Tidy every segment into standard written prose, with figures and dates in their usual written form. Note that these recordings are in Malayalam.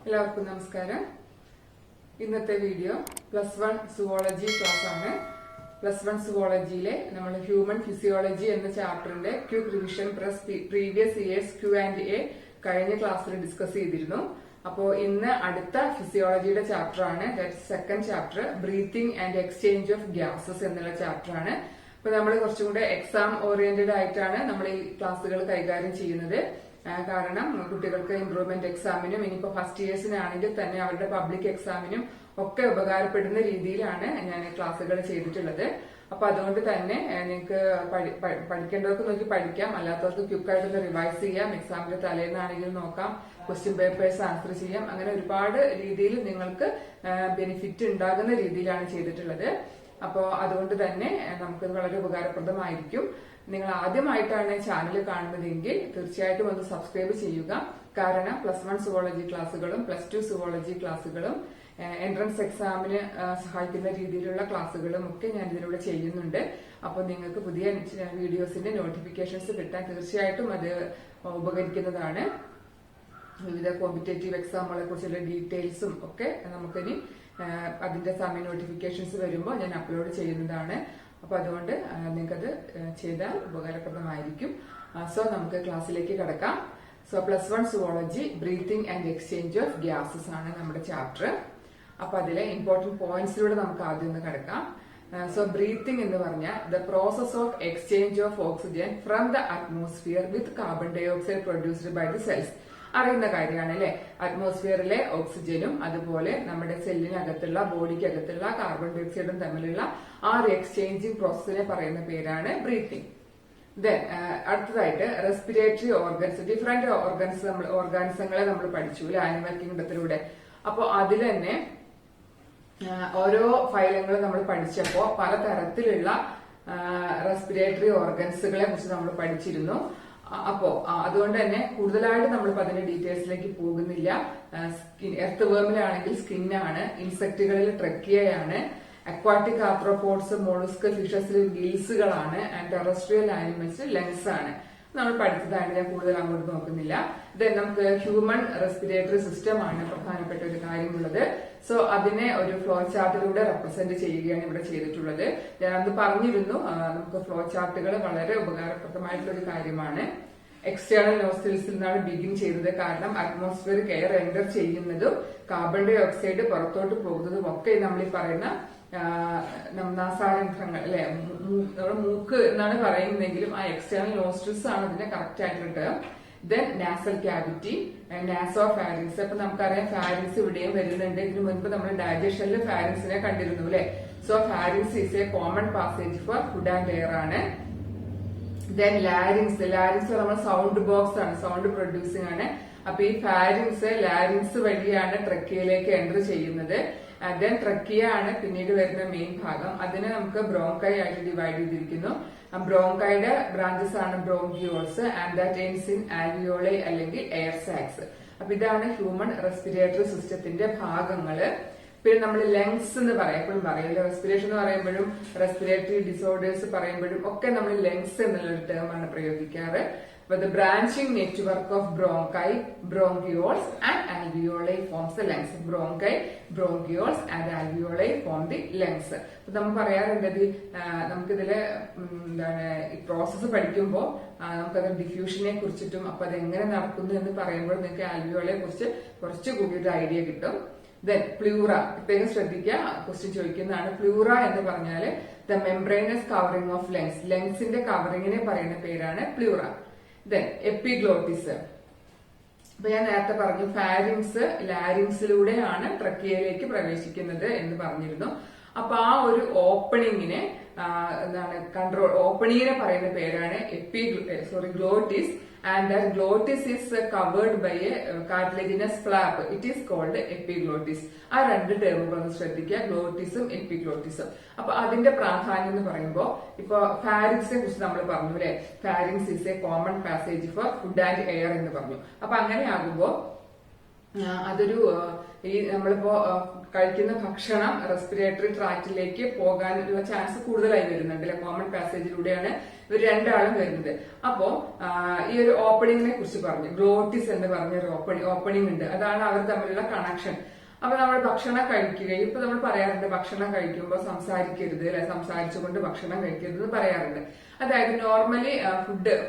എല്ലാവർക്കും നമസ്കാരം. ഇന്നത്തെ വീഡിയോ +1 സുവോളജി ക്ലാസ് ആണ്. +1 സുവോളജിയിലെ നമ്മൾ ഹ്യൂമൻ ഫിസിയോളജി എന്ന ചാപ്റ്ററിന്റെ quick revision previous years Q&A കഴിഞ്ഞ ക്ലാസ്സിൽ ഡിസ്കസ് ചെയ്തിരുന്നു. അപ്പോൾ ഇന്ന് അടുത്ത ഫിസിയോളജിയുടെ ചാപ്റ്റർ ആണ്. Second chapter breathing and exchange of gases എന്നുള്ള ചാപ്റ്റർ ആണ്. അപ്പൊ നമ്മൾ കുറച്ചും കൂടെ എക്സാം ഓറിയന്റഡ് ആയിട്ടാണ് നമ്മൾ ഈ ക്ലാസ്സുകൾ കൈകാര്യം ചെയ്യുന്നത്. കാരണം കുട്ടികൾക്ക് ഇംപ്രൂവ്മെന്റ് എക്സാമിനും ഇനിയിപ്പോ ഫസ്റ്റ് ഇയേഴ്സിനാണെങ്കിൽ തന്നെ അവരുടെ പബ്ലിക് എക്സാമിനും ഒക്കെ ഉപകാരപ്പെടുന്ന രീതിയിലാണ് ഞാൻ ക്ലാസ്സുകൾ ചെയ്തിട്ടുള്ളത്. അപ്പൊ അതുകൊണ്ട് തന്നെ നിങ്ങൾക്ക് പഠിക്കേണ്ടവർക്ക് നോക്കി പഠിക്കാം, അല്ലാത്തവർക്ക് ക്വിക്കായിട്ടൊന്ന് റിവൈസ് ചെയ്യാം, എക്സാമിന്റെ തലേന്നാണെങ്കിൽ നോക്കാം, ക്വസ്റ്റ്യൻ പേപ്പേഴ്സ് ആൻസർ ചെയ്യാം. അങ്ങനെ ഒരുപാട് രീതിയിൽ നിങ്ങൾക്ക് ബെനിഫിറ്റ് ഉണ്ടാകുന്ന രീതിയിലാണ് ചെയ്തിട്ടുള്ളത്. അപ്പോൾ അതുകൊണ്ട് തന്നെ നമുക്കത് വളരെ ഉപകാരപ്രദമായിരിക്കും. നിങ്ങൾ ആദ്യമായിട്ടാണ് ചാനൽ കാണുന്നതെങ്കിൽ തീർച്ചയായിട്ടും ഒന്ന് സബ്സ്ക്രൈബ് ചെയ്യുക. കാരണം +1 സുവോളജി ക്ലാസ്സുകളും +2 സുവോളജി ക്ലാസ്സുകളും എൻട്രൻസ് എക്സാമിന് സഹായിക്കുന്ന രീതിയിലുള്ള ക്ലാസ്സുകളും ഒക്കെ ഞാൻ ഇതിലൂടെ ചെയ്യുന്നുണ്ട്. അപ്പോൾ നിങ്ങൾക്ക് പുതിയ വീഡിയോസിന്റെ നോട്ടിഫിക്കേഷൻസ് കിട്ടാൻ തീർച്ചയായിട്ടും അത് ഉപകരിക്കുന്നതാണ്. വിവിധ കോമ്പറ്റേറ്റീവ് എക്സാമുകളെ കുറിച്ചുള്ള ഡീറ്റെയിൽസും ഒക്കെ നമുക്കിനി അതിന്റെ സമയ നോട്ടിഫിക്കേഷൻസ് വരുമ്പോൾ ഞാൻ അപ്ലോഡ് ചെയ്യുന്നതാണ്. അപ്പൊ അതുകൊണ്ട് നിങ്ങൾക്കത് ചെയ്താൽ ഉപകാരപ്രദമായിരിക്കും. സോ നമുക്ക് ക്ലാസ്സിലേക്ക് കടക്കാം. So +1 zoology breathing and exchange of gases ആണ് നമ്മുടെ ചാപ്റ്റർ. അപ്പൊ അതിലെ ഇമ്പോർട്ടന്റ് പോയിന്റ്സിലൂടെ നമുക്ക് ആദ്യം ഒന്ന് കടക്കാം. സോ ബ്രീത്തിങ് എന്ന് പറഞ്ഞാൽ the process of exchange of oxygen from the atmosphere with carbon dye oxide produced by the cells. അറിയുന്ന കാര്യമാണ് അല്ലെ, അറ്റ്മോസ്ഫിയറിലെ ഓക്സിജനും അതുപോലെ നമ്മുടെ സെല്ലിനകത്തുള്ള ബോഡിക്കകത്തുള്ള കാർബൺ ഡൈ ഓക്സൈഡും തമ്മിലുള്ള ആ ഒരു എക്സ്ചേഞ്ചിങ് പ്രോസസ്സിനെ പറയുന്ന പേരാണ് ബ്രീത്തിങ്. ദെൻ അടുത്തതായിട്ട് റെസ്പിറേറ്ററി ഓർഗൻസ്, ഡിഫറെന്റ് ഓർഗാനിസങ്ങളെ നമ്മൾ പഠിച്ചു അല്ലെ ആനിമൽ കിങ്ഡത്തിലൂടെ. അപ്പൊ അതിൽ തന്നെ ഓരോ ഫൈലങ്ങൾ നമ്മൾ പഠിച്ചപ്പോ പലതരത്തിലുള്ള റെസ്പിറേറ്ററി ഓർഗൻസുകളെ കുറിച്ച് നമ്മൾ പഠിച്ചിരുന്നു. അപ്പോ അതുകൊണ്ട് തന്നെ കൂടുതലായിട്ട് നമ്മളിപ്പോ അതിന്റെ ഡീറ്റെയിൽസിലേക്ക് പോകുന്നില്ല. എർത്ത് വേമിലാണെങ്കിൽ സ്കിന്നാണ്, ഇൻസെക്റ്റുകളിൽ ട്രക്കിയയാണ്, അക്വാട്ടിക് ആർത്രോപോഡ്സ് മോളുസ്ക് ഫിഷസിൽ ഗിൽസുകളാണ്, ആൻഡ് ടെറസ്ട്രിയൽ ആനിമൽസ് ലങ്സ് ആണ്. നമ്മൾ പഠിച്ചതാണ്, ഞാൻ കൂടുതൽ അങ്ങോട്ട് നോക്കുന്നില്ല. ദെൻ നമുക്ക് ഹ്യൂമൻ റെസ്പിറേറ്ററി സിസ്റ്റം ആണ് പ്രധാനപ്പെട്ട ഒരു കാര്യമുള്ളത്. സോ അതിനെ ഒരു ഫ്ലോ ചാർട്ടിലൂടെ റെപ്രസെന്റ് ചെയ്യുകയാണ് ഇവിടെ ചെയ്തിട്ടുള്ളത്. ഞാൻ അത് പറഞ്ഞിരുന്നു, നമുക്ക് ഫ്ലോ ചാർട്ടുകൾ വളരെ ഉപകാരപ്രദമായിട്ടുള്ള ഒരു കാര്യമാണ്. എക്സ്റ്റേണൽ നോസ്ട്രിൽസിൽ നിന്നാണ് ബിഗിൻ ചെയ്തത്. കാരണം അറ്റ്മോസ്ഫിയറിക് എയർ എൻ്റർ ചെയ്യുന്നതും കാർബൺ ഡൈ ഓക്സൈഡ് പുറത്തോട്ട് പോകുന്നതും ഒക്കെ നമ്മൾ ഈ പറയുന്ന നാസാരന്ധ്രങ്ങൾ അല്ലെ, നമ്മുടെ മൂക്ക് എന്നാണ് പറയുന്നതെങ്കിലും ആ എക്സ്റ്റേണൽ നോസ്ട്രിൽസ് ആണ് ഇതിന്റെ കറക്റ്റ് ആയിട്ടുള്ള term. Then nasal cavity, nasopharynx. അപ്പൊ നമുക്കറിയാം ഫാരിങ്സ് ഇവിടെയും വരുന്നുണ്ട്. ഇതിനു മുൻപ് നമ്മൾ ഡൈജഷനിൽ ഫാരിങ്സിനെ കണ്ടിരുന്നു അല്ലെ. So pharynx is A common passage for food and air ആണ്. ദെൻ ലാരിങ്സ്, ലാരിങ്സ് നമ്മൾ സൗണ്ട് ബോക്സ് ആണ്, സൗണ്ട് പ്രൊഡ്യൂസിംഗ് ആണ്. അപ്പൊ ഈ ഫാരിങ്സ് ലാരിങ്സ് വഴിയാണ് ട്രക്കിയയിലേക്ക് എൻ്റർ ചെയ്യുന്നത്. ദെൻ ട്രക്കിയ ആണ് പിന്നീട് വരുന്ന മെയിൻ ഭാഗം. അതിനെ നമുക്ക് ബ്രോങ്കൈ ആയിട്ട് ഡിവൈഡ് ചെയ്തിരിക്കുന്നു. ബ്രോങ്കൈയുടെ ബ്രാഞ്ചസ് ആണ് bronchioles, and that ends in alveoli അല്ലെങ്കിൽ എയർ സാക്സ്. അപ്പൊ ഇതാണ് ഹ്യൂമൻ റെസ്പിറേറ്ററി സിസ്റ്റത്തിന്റെ ഭാഗങ്ങള്. പിന്നെ നമ്മൾ ലങ്സ് എന്ന് എപ്പോഴും പറയും, റെസ്പിറേഷൻ എന്ന് പറയുമ്പോഴും റെസ്പിറേറ്ററി ഡിസോർഡേഴ്സ് പറയുമ്പോഴും ഒക്കെ നമ്മൾ ലങ്സ് എന്നുള്ള ടേമാണ് പ്രയോഗിക്കാറ്. But the branching network of bronchi, bronchioles and alveoli forms the lungs. Bronchi, bronchioles and alveoli form the lungs. അപ്പൊ നമുക്ക് പറയാറുണ്ട്, നമുക്കിതില് എന്താണ് ഈ പ്രോസസ്സ് പഠിക്കുമ്പോൾ നമുക്കത് ഡിഫ്യൂഷനെ കുറിച്ചിട്ടും അപ്പൊ അത് എങ്ങനെ നടക്കുന്നു എന്ന് പറയുമ്പോൾ നിങ്ങൾക്ക് ആൽവിയോളെ കുറിച്ച് കുറച്ചുകൂടി ഒരു ഐഡിയ കിട്ടും. ദെൻ പ്ലൂറ, പ്രത്യേകം ശ്രദ്ധിക്കുക, ക്വസ്റ്റ്യൻ ചോദിക്കുന്നതാണ്. പ്ലൂറ എന്ന് പറഞ്ഞാല് ദ മെംബ്രൈനസ് കവറിംഗ് ഓഫ് ലങ്സ്, ലങ്സിന്റെ കവറിങ്ങിനെ പറയുന്ന പേരാണ് പ്ലൂറ. Then epiglottis. അപ്പൊ ഞാൻ നേരത്തെ പറഞ്ഞു ഫാരിങ്സ് ലാരിങ്സിലൂടെയാണ് ട്രക്കിയയിലേക്ക് പ്രവേശിക്കുന്നത് എന്ന് പറഞ്ഞിരുന്നു. അപ്പൊ ആ ഒരു ഓപ്പണിങ്ങിനെ ഓപ്പണിങ്ങിനെ പറയുന്ന പേരാണ് glottis. And that glottis is covered by a cartilaginous flap. It is called epiglottis. ആ രണ്ട് ടേമുകൾ ഒന്ന് ശ്രദ്ധിക്കുക, ഗ്ലോട്ടിസും എപ്പിഗ്ലോട്ടിസും. അപ്പൊ അതിന്റെ പ്രാധാന്യം എന്ന് പറയുമ്പോൾ ഇപ്പൊ ഫാരിങ്സിനെ കുറിച്ച് നമ്മൾ പറഞ്ഞു അല്ലെ, pharynx is A common passage for food and air എന്ന് പറഞ്ഞു. അപ്പൊ അങ്ങനെ ആകുമ്പോ അതൊരു ഈ നമ്മളിപ്പോ കഴിക്കുന്ന ഭക്ഷണം റെസ്പിറേറ്ററി ട്രാക്റ്റിലേക്ക് പോകാനുള്ള ചാൻസ് കൂടുതലായി വരുന്നുണ്ട് അല്ലെ. കോമൺ പാസേജിലൂടെയാണ് ഇവർ രണ്ടാളും വരുന്നത്. അപ്പോ ഈ ഒരു ഓപ്പണിങ്ങിനെ കുറിച്ച് പറഞ്ഞു. ഗ്ലോട്ടിസ് എന്ന് പറഞ്ഞ ഒരു ഓപ്പണിംഗ് ഉണ്ട്. അതാണ് അവർ തമ്മിലുള്ള കണക്ഷൻ. അപ്പൊ നമ്മൾ ഭക്ഷണം കഴിക്കുകയും ഇപ്പൊ നമ്മൾ പറയാറുണ്ട് ഭക്ഷണം കഴിക്കുമ്പോൾ സംസാരിക്കരുത് അല്ലെ, സംസാരിച്ചുകൊണ്ട് ഭക്ഷണം കഴിക്കരുത് എന്ന് പറയാറുണ്ട്. അതായത് നോർമലി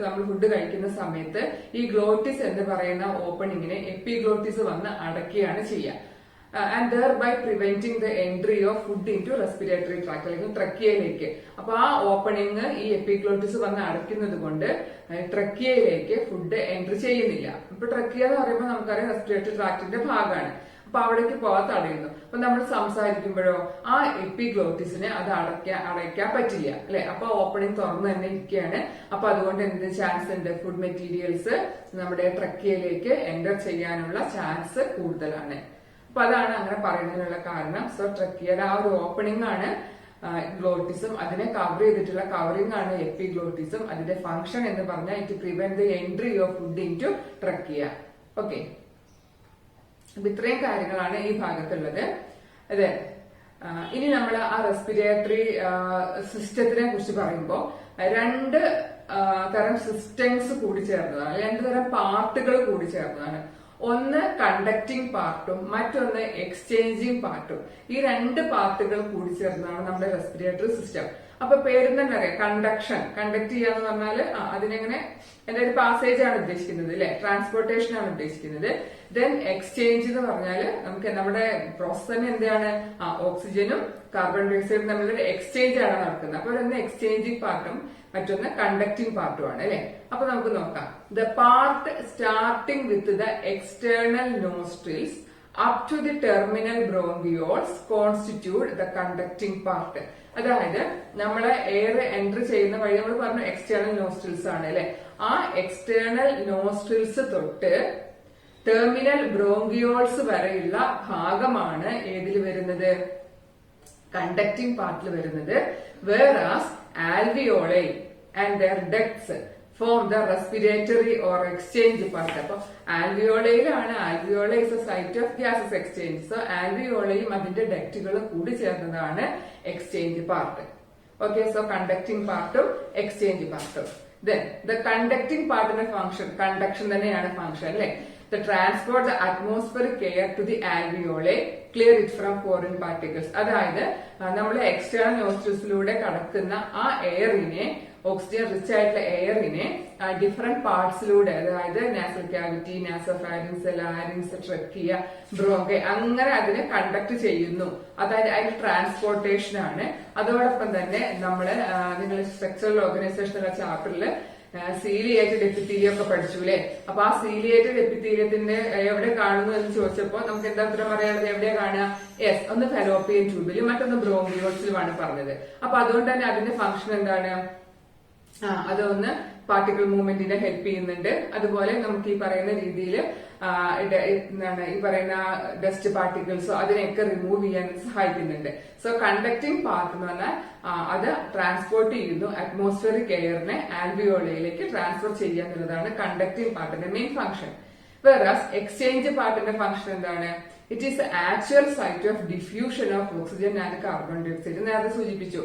നമ്മൾ ഫുഡ് കഴിക്കുന്ന സമയത്ത് ഈ ഗ്ലോട്ടിസ് എന്ന് പറയുന്ന ഓപ്പണിങ്ങിനെ എപ്പിഗ്ലോട്ടിസ് വന്ന് അടയ്ക്കുകയാണ് ചെയ്യുക. And thereby preventing the entry of food into respiratory tract അല്ലെങ്കിൽ ട്രക്കിയയിലേക്ക്. അപ്പൊ ആ ഓപ്പണിങ് ഈ എപ്പിഗ്ലോട്ടിസ് വന്ന് അടയ്ക്കുന്നത് കൊണ്ട് ട്രക്കിയയിലേക്ക് ഫുഡ് എൻട്രി ചെയ്യുന്നില്ല. ഇപ്പൊ ട്രക്കിയ എന്ന് പറയുമ്പോൾ നമുക്കറിയാം റെസ്പിറേറ്ററി ട്രാക്ടിന്റെ ഭാഗമാണ്. അപ്പൊ അവിടേക്ക് പോകാൻ തടയുന്നു. അപ്പൊ നമ്മൾ സംസാരിക്കുമ്പോഴോ ആ എപ്പിഗ്ലോട്ടിസിനെ അത് അടയ്ക്കാൻ പറ്റില്ല അല്ലെ. അപ്പൊ ഓപ്പണിംഗ് തുറന്നു തന്നെ ഇരിക്കുകയാണ്. അപ്പൊ അതുകൊണ്ട് എന്ത് ചാൻസ് ഉണ്ട്? ഫുഡ് മെറ്റീരിയൽസ് നമ്മുടെ ട്രക്കിയയിലേക്ക് എൻറ്റർ ചെയ്യാനുള്ള ചാൻസ് കൂടുതലാണ്. അപ്പൊ അതാണ് അങ്ങനെ പറയുന്നതിനുള്ള കാരണം. സോ ട്രക്കിയയുടെ ആ ഒരു ഓപ്പണിംഗ് ആണ് ഗ്ലോട്ടിസും അതിനെ കവർ ചെയ്തിട്ടുള്ള കവറിംഗ് ആണ് എപ്പിഗ്ലോട്ടിസും. അതിന്റെ ഫംഗ്ഷൻ എന്ന് പറഞ്ഞാൽ it prevent the entry of food into trachea. Okay, അപ്പൊ ഇത്രയും കാര്യങ്ങളാണ് ഈ ഭാഗത്തുള്ളത്. അതെ, ഇനി നമ്മൾ ആ റെസ്പിറേറ്ററി സിസ്റ്റത്തിനെ കുറിച്ച് പറയുമ്പോൾ രണ്ട് തരം സിസ്റ്റംസ് കൂടി ചേർന്നതാണ്, രണ്ട് തരം പാർട്ടുകൾ കൂടി ചേർന്നതാണ്. ഒന്ന് കണ്ടക്ടിങ് പാർട്ടും മറ്റൊന്ന് എക്സ്ചേഞ്ചിങ് പാർട്ടും. ഈ രണ്ട് പാർട്ടുകൾ കൂടി ചേർന്നതാണ് നമ്മുടെ റെസ്പിറേറ്ററി സിസ്റ്റം. അപ്പൊ പേരും തന്നെ അറിയാം, കണ്ടക്ട് ചെയ്യാന്ന് പറഞ്ഞാല് അതിനെങ്ങനെ എന്റെ ഒരു പാസേജ് ആണ് ഉദ്ദേശിക്കുന്നത് അല്ലെ, ട്രാൻസ്പോർട്ടേഷൻ ആണ് ഉദ്ദേശിക്കുന്നത്. ദെൻ എക്സ്ചേഞ്ച് എന്ന് പറഞ്ഞാല് നമുക്ക് നമ്മുടെ പ്രോസസ് തന്നെ എന്താണ്, ഓക്സിജനും കാർബൺ ഡൈ ഓക്സൈഡും തമ്മിലൊരു എക്സ്ചേഞ്ച് ആണ് നടക്കുന്നത്. അപ്പൊ ഒന്ന് എക്സ്ചേഞ്ചിങ് പാർട്ടും മറ്റൊന്ന് കണ്ടക്ടിങ് പാർട്ടുമാണ് അല്ലെ. അപ്പൊ നമുക്ക് നോക്കാം. The part starting with the external nostrils up to the terminal bronchioles constitute the conducting part. അതായത് നമ്മളെ എയർ എൻട്രി ചെയ്യുന്ന വഴി നമ്മൾ പറഞ്ഞു എക്സ്റ്റേണൽ നോസ്ട്രിൽസ് ആണ് അല്ലെ. ആ എക്സ്റ്റേണൽ നോസ്ട്രിൽസ് തൊട്ട് ടെർമിനൽ ബ്രോങ്കിയോൾസ് വരെയുള്ള ഭാഗമാണ് ഏതിൽ വരുന്നത്, കണ്ടക്ടിങ് പാർട്ടിൽ വരുന്നത്. Whereas alveoli and their ducts form the respiratory or exchange part. അപ്പൊ ആൽവിയോളയിലാണ്, alveola is a site of gases exchange. So ആൽവിയോളയും അതിന്റെ ഡക്റ്റുകളും കൂടി ചേർന്നതാണ് exchange part. Okay, so conducting പാർട്ടും എക്സ്ചേഞ്ച് പാർട്ടും. ദെൻ ദ കണ്ടക്ടിങ് പാർട്ടിന്റെ ഫംഗ്ഷൻ, കണ്ടക്ഷൻ തന്നെയാണ് ഫംഗ്ഷൻ അല്ലെ. The transport the atmospheric air to the alveoli, clear it from foreign particles. അതായത് നമ്മൾ എക്സ്റ്റേണൽ നോസ്ട്രിൽസിലൂടെ കടക്കുന്ന ആ എയറിനെ, ഓക്സിജൻ റിച്ച് ആയിട്ടുള്ള എയറിനെ ഡിഫറെന്റ് പാർട്സിലൂടെ, അതായത് നാസൽ ക്യാവിറ്റി, നാസോഫാരിങ്സ്, ലാരിങ്സ്, ട്രക്കിയ, ബ്രോങ്കെ, അങ്ങനെ അതിനെ കണ്ടക്ട് ചെയ്യുന്നു. അതായത് അതിന്റെ ട്രാൻസ്പോർട്ടേഷൻ ആണ്. അതോടൊപ്പം തന്നെ നമ്മള് നിങ്ങൾ സ്ട്രക്ചറൽ ഓർഗനൈസേഷനുള്ള ചാപ്റ്ററിൽ സീലിയേറ്റഡ് എപ്പിത്തീലിയം ഒക്കെ പഠിച്ചു അല്ലെ. അപ്പൊ ആ സീലിയേറ്റഡ് എപ്പിത്തീലിയത്തിന്റെ എവിടെ കാണുന്നു എന്ന് ചോദിച്ചപ്പോ നമുക്ക് എന്താ ഉത്തരം പറയാനുള്ളത്, എവിടെയാ കാണുക? യെസ്, ഒന്ന് ഫെലോപ്പിയൻ ട്യൂബിലും മറ്റൊന്ന് ബ്രോങ്കിയോൾസിലുമാണ് പറഞ്ഞത്. അപ്പൊ അതുകൊണ്ട് തന്നെ അതിന്റെ ഫംഗ്ഷൻ എന്താണ്, അതൊന്ന് പാർട്ടിക്കിൾ മൂവ്മെന്റിനെ ഹെൽപ്പ് ചെയ്യുന്നുണ്ട്. അതുപോലെ നമുക്ക് ഈ പറയുന്ന രീതിയിൽ എന്താണ് ഈ പറയുന്ന ഡസ്റ്റ് പാർട്ടിക്കിൾസോ അതിനെയൊക്കെ റിമൂവ് ചെയ്യാൻ സഹായിക്കുന്നുണ്ട്. സോ കണ്ടക്ടിങ് പാർട്ട് എന്ന് പറഞ്ഞാൽ അത് ട്രാൻസ്പോർട്ട് ചെയ്യുന്നു, അറ്റ്മോസ്ഫിയറിക് എയറിനെ ആൽവിയോളയിലേക്ക് ട്രാൻസ്ഫർ ചെയ്യുക എന്നുള്ളതാണ് കണ്ടക്ടിങ് പാർട്ടിന്റെ മെയിൻ ഫംഗ്ഷൻ. വേറാസ് എക്സ്ചേഞ്ച് പാർട്ടിന്റെ ഫംഗ്ഷൻ എന്താണ്, it is actual site of diffusion of oxygen and carbon dye oxide. നേരത്തെ സൂചിപ്പിച്ചു,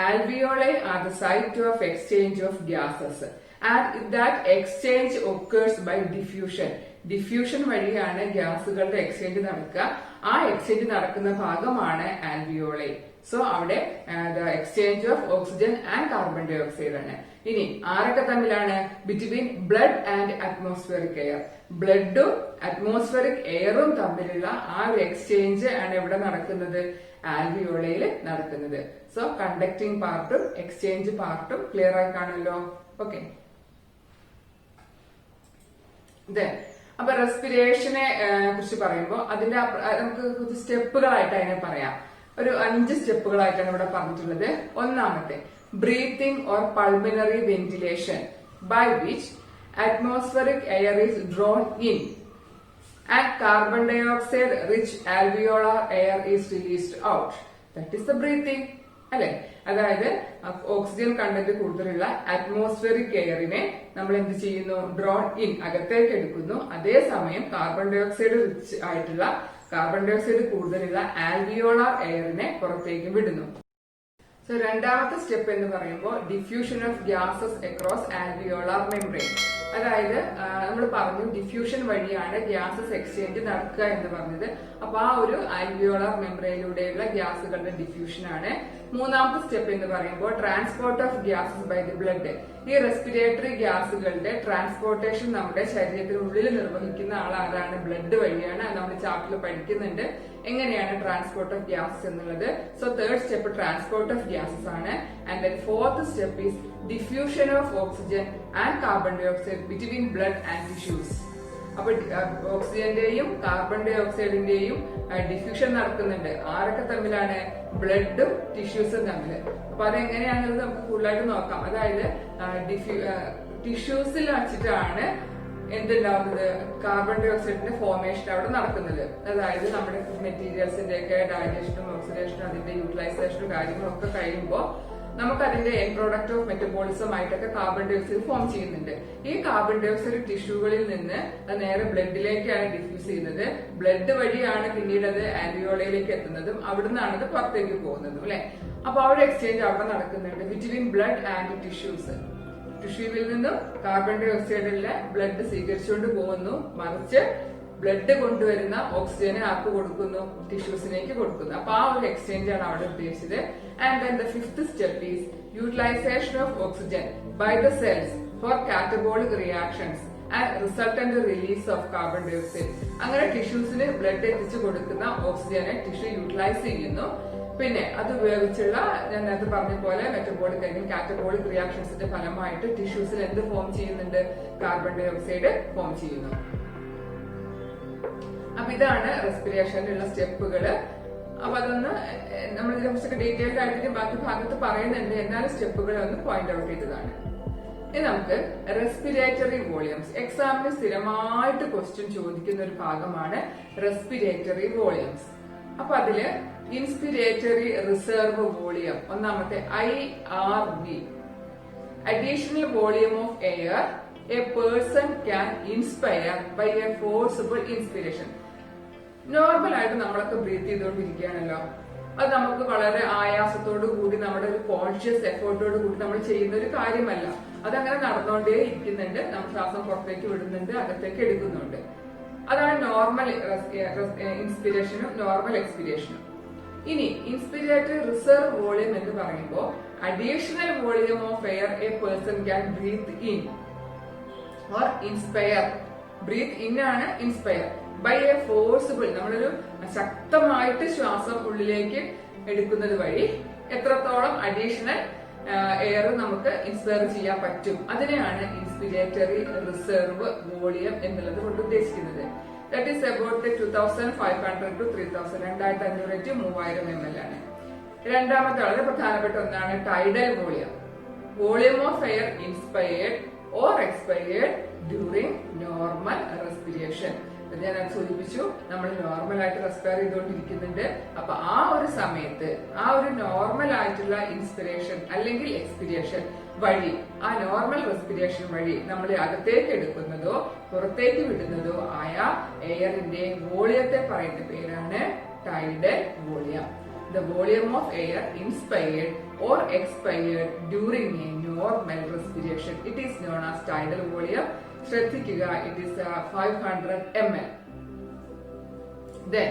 alveoli are the site of exchange of gases and that exchange occurs by diffusion. Diffusion വഴിയാണ് ഗ്യാസുകളുടെ എക്സ്ചേഞ്ച് നടക്കുക. ആ എക്സ്ചേഞ്ച് നടക്കുന്ന ഭാഗമാണ് ആൽവിയോളൈ. സോ അവിടെ exchange of oxygen and carbon dye oxide ആണ്. ഇനി ആരൊക്കെ തമ്മിലാണ്, between blood and atmospheric air. ബ്ലഡും അറ്റ്മോസ്ഫിയറിക് എയറും തമ്മിലുള്ള ആ ഒരു എക്സ്ചേഞ്ച് ആണ് എവിടെ നടക്കുന്നത്, ആൽവിയോളയിൽ നടക്കുന്നത്. സോ കണ്ടക്ടിങ് പാർട്ടും എക്സ്ചേഞ്ച് പാർട്ടും ക്ലിയർ ആയി കാണുമല്ലോ. ഓക്കെ, അപ്പൊ റെസ്പിറേഷനെ കുറിച്ച് പറയുമ്പോൾ അതിന്റെ നമുക്ക് സ്റ്റെപ്പുകളായിട്ട് അതിനെ പറയാം. ഒരു 5 സ്റ്റെപ്പുകളായിട്ടാണ് ഇവിടെ പറഞ്ഞിട്ടുള്ളത്. ഒന്നാമത്തെ, breathing or pulmonary ventilation by which atmospheric air is drawn in and carbon dioxide rich alveolar air is released out. That is the breathing. അല്ലെ, അതായത് ഓക്സിജൻ കണ്ടന്റ് കൂടുതലുള്ള അറ്റ്മോസ്ഫിയറിക് എയറിനെ നമ്മൾ എന്ത് ചെയ്യുന്നു, ഡ്രോൺ ഇൻ, അകത്തേക്ക് എടുക്കുന്നു. അതേസമയം കാർബൺ ഡൈ ഓക്സൈഡ് റിച്ച് ആയിട്ടുള്ള കാർബൺ ഡൈ ഓക്സൈഡ് കൂടുതലുള്ള ആൽവിയോളാർ എയറിനെ പുറത്തേക്ക് വിടുന്നു. സോ രണ്ടാമത്തെ സ്റ്റെപ്പ് എന്ന് പറയുമ്പോൾ diffusion of gases across alveolar membrane. അതായത് നമ്മൾ പറഞ്ഞു ഡിഫ്യൂഷൻ വഴിയാണ് ഗ്യാസസ് എക്സ്ചേഞ്ച് നടക്കുക എന്ന് പറഞ്ഞത്. അപ്പൊ ആ ഒരു ആൽവിയോളാർ മെംബ്രെയിനിലൂടെയുള്ള ഗ്യാസുകളുടെ ഡിഫ്യൂഷൻ ആണ്. മൂന്നാമത്തെ സ്റ്റെപ്പ് എന്ന് പറയുമ്പോൾ transport of gases by the blood. ഈ റെസ്പിറേറ്ററി ഗ്യാസുകളുടെ ട്രാൻസ്പോർട്ടേഷൻ നമ്മുടെ ശരീരത്തിനുള്ളിൽ നിർവഹിക്കുന്ന ആളാണ് ബ്ലഡ് വഴിയാണ്. അത് നമ്മൾ ചാപ്റ്ററിൽ പഠിക്കുന്നുണ്ട് എങ്ങനെയാണ് ട്രാൻസ്പോർട്ട് ഓഫ് ഗ്യാസസ് എന്നുള്ളത്. So third step transport of gases ആണ്. And then fourth step is diffusion of oxygen and carbon dye oxide between blood and tissues. അപ്പൊ ഓക്സിജന്റെയും കാർബൺ ഡൈ ഓക്സൈഡിന്റെയും ഡിഫ്യൂഷൻ നടക്കുന്നുണ്ട്. ആരൊക്കെ തമ്മിലാണ്? ബ്ലഡും ടിഷ്യൂസും തമ്മിൽ. അപ്പൊ അതെങ്ങനെയാണെന്നുള്ളത് നമുക്ക് കൂടുതലായിട്ട് നോക്കാം. അതായത് ടിഷ്യൂസിൽ വച്ചിട്ടാണ് എന്തുണ്ടാവുന്നത്? കാർബൺ ഡൈ ഓക്സൈഡിന്റെ ഫോർമേഷൻ അവിടെ നടക്കുന്നത്. അതായത് നമ്മുടെ മെറ്റീരിയൽസിന്റെ ഒക്കെ ഡൈജഷനും ഓക്സിഡേഷനും അതിന്റെ യൂട്ടിലൈസേഷനും കാര്യങ്ങളും ഒക്കെ കഴിയുമ്പോൾ നമുക്ക് അതിന്റെ എൻഡ് പ്രോഡക്റ്റ് ഓഫ് മെറ്റബോളിസം ആയിട്ടൊക്കെ കാർബൺ ഡൈ ഓക്സൈഡ് ഫോം ചെയ്യുന്നുണ്ട്. ഈ കാർബൺ ഡൈ ഓക്സൈഡ് ടിഷ്യൂകളിൽ നിന്ന് അത് നേരെ ബ്ലഡിലേക്കാണ് ഡിഫ്യൂസ് ചെയ്യുന്നത്. ബ്ലഡ് വഴിയാണ് പിന്നീട് അത് ആൽവിയോളയിലേക്ക് എത്തുന്നതും അവിടുന്നാണ് അത് പുറത്തേക്ക് പോകുന്നതും അല്ലെ. അപ്പൊ അവിടെ എക്സ്ചേഞ്ച് അവിടെ നടക്കുന്നുണ്ട് ബിറ്റ്വീൻ ബ്ലഡ് ആൻഡ് ടിഷ്യൂസ്. ടിഷ്യൂവിൽ നിന്നും കാർബൺ ഡൈ ഓക്സൈഡിലെ ബ്ലഡ് സ്വീകരിച്ചുകൊണ്ട് പോകുന്നു, മറിച്ച് ബ്ലഡ് കൊണ്ടുവരുന്ന ഓക്സിജനെ ആർക്ക് കൊടുക്കുന്നു? ടിഷ്യൂസിലേക്ക് കൊടുക്കുന്നു. അപ്പൊ ആ ഒരു എക്സ്ചേഞ്ച് ആണ് അവിടെ ഉദ്ദേശിച്ചത്. And then the fifth step is utilisation of oxygen by the cells for catabolic reactions and resultant release of carbon dye ഓക്സൈഡ്. അങ്ങനെ ടിഷ്യൂസിന് ബ്ലഡ് എത്തിച്ചു കൊടുക്കുന്ന ഓക്സിജനെ ടിഷ്യൂ യൂട്ടിലൈസ് ചെയ്യുന്നു. പിന്നെ അത് ഉപയോഗിച്ചുള്ള ഞാൻ നേരത്തെ പറഞ്ഞ പോലെ മെറ്റബോളിക് അല്ലെങ്കിൽ കാറ്റബോളിക് റിയാക്ഷൻസിന്റെ ഫലമായിട്ട് ടിഷ്യൂസിൽ എന്ത് ഫോം ചെയ്യുന്നുണ്ട്? കാർബൺ ഡൈ ഓക്സൈഡ് ഫോം ചെയ്യുന്നു. അപ്പൊ ഇതാണ് റെസ്പിറേഷനിലുള്ള സ്റ്റെപ്പുകള്. അപ്പൊ അതൊന്ന് നമ്മൾ ഇതിനെ കുറിച്ചൊക്കെ ഡീറ്റെയിൽഡ് ആയിട്ട് ബാക്കി ഭാഗത്ത് പറയുന്നുണ്ട്. എന്നാലും സ്റ്റെപ്പുകൾ ഒന്ന് പോയിന്റ് ഔട്ട് ചെയ്തതാണ്. ഇനി നമുക്ക് റെസ്പിറേറ്ററി വോളിയംസ്. എക്സാമിന് സ്ഥിരമായിട്ട് ക്വസ്റ്റ്യൻ ചോദിക്കുന്ന ഒരു ഭാഗമാണ് റെസ്പിറേറ്ററി വോളിയംസ്. അപ്പൊ അതില് ഇൻസ്പിരേറ്ററി റിസർവ് വോളിയം ഒന്നാമത്തെ IRV, additional volume of air a person can inspire by a forcible inspiration. Normal ആയിട്ട് നമ്മളൊക്കെ ബ്രീത്ത് ചെയ്തുകൊണ്ടിരിക്കുകയാണല്ലോ. അത് നമുക്ക് വളരെ ആയാസത്തോടു കൂടി നമ്മുടെ ഒരു കോൺഷ്യസ് എഫേർട്ടോട് കൂടി നമ്മൾ ചെയ്യുന്ന ഒരു കാര്യമല്ല. അതങ്ങനെ നടന്നുകൊണ്ടേ ഇരിക്കുന്നുണ്ട്. നമ്മൾ ശ്വാസം പുറത്തേക്ക് വിടുന്നുണ്ട്, അകത്തേക്ക് എടുക്കുന്നുണ്ട്. അതാണ് നോർമൽ ഇൻസ്പിരേഷനും നോർമൽ എക്സ്പിരേഷനും. ഇനി ഇൻസ്പിരേറ്ററി റിസർവ് വോളിയം എന്ന് പറയുമ്പോൾ additional volume of air a person can breathe in or inspire. Breathe in ആണ് ഇൻസ്പയർ. ബൈ എ ഫോഴ്സിബിൾ, നമ്മളൊരു ശക്തമായിട്ട് ശ്വാസം ഉള്ളിലേക്ക് എടുക്കുന്നത് വഴി എത്രത്തോളം അഡീഷണൽ എയർ നമുക്ക് ഇൻസ്പയർ ചെയ്യാൻ പറ്റും, അതിനെയാണ് ഇൻസ്പിരേറ്ററി റിസർവ് വോളിയം എന്നുള്ളത് കൊണ്ട് ഉദ്ദേശിക്കുന്നത്. That is about 2500 to 3000, 2500 to 3000 ml ആണ്. രണ്ടാമത്തെ വളരെ പ്രധാനപ്പെട്ട ഒന്നാണ് tidal volume. Volume of air inspired or expired during normal respiration. ഞാൻ സൂചിപ്പിച്ചു, നമ്മൾ നോർമൽ ആയിട്ട് റെസ്പയർ ചെയ്തുകൊണ്ടിരിക്കുന്നുണ്ട്. അപ്പൊ ആ ഒരു സമയത്ത് ആ ഒരു നോർമൽ ആയിട്ടുള്ള ഇൻസ്പിരേഷൻ അല്ലെങ്കിൽ എക്സ്പിരേഷൻ വഴി, ആ നോർമൽ റെസ്പിരേഷൻ വഴി നമ്മൾ അകത്തേക്ക് എടുക്കുന്നതോ പുറത്തേക്ക് വിടുന്നതോ ആയ എയറിന്റെ വോളിയത്തെ പറയുന്ന പേരാണ് tidal volume. The volume of air inspired or expired during a normal respiration, it is known as tidal volume. ശ്രദ്ധിക്കുക, it is 500 ml. Then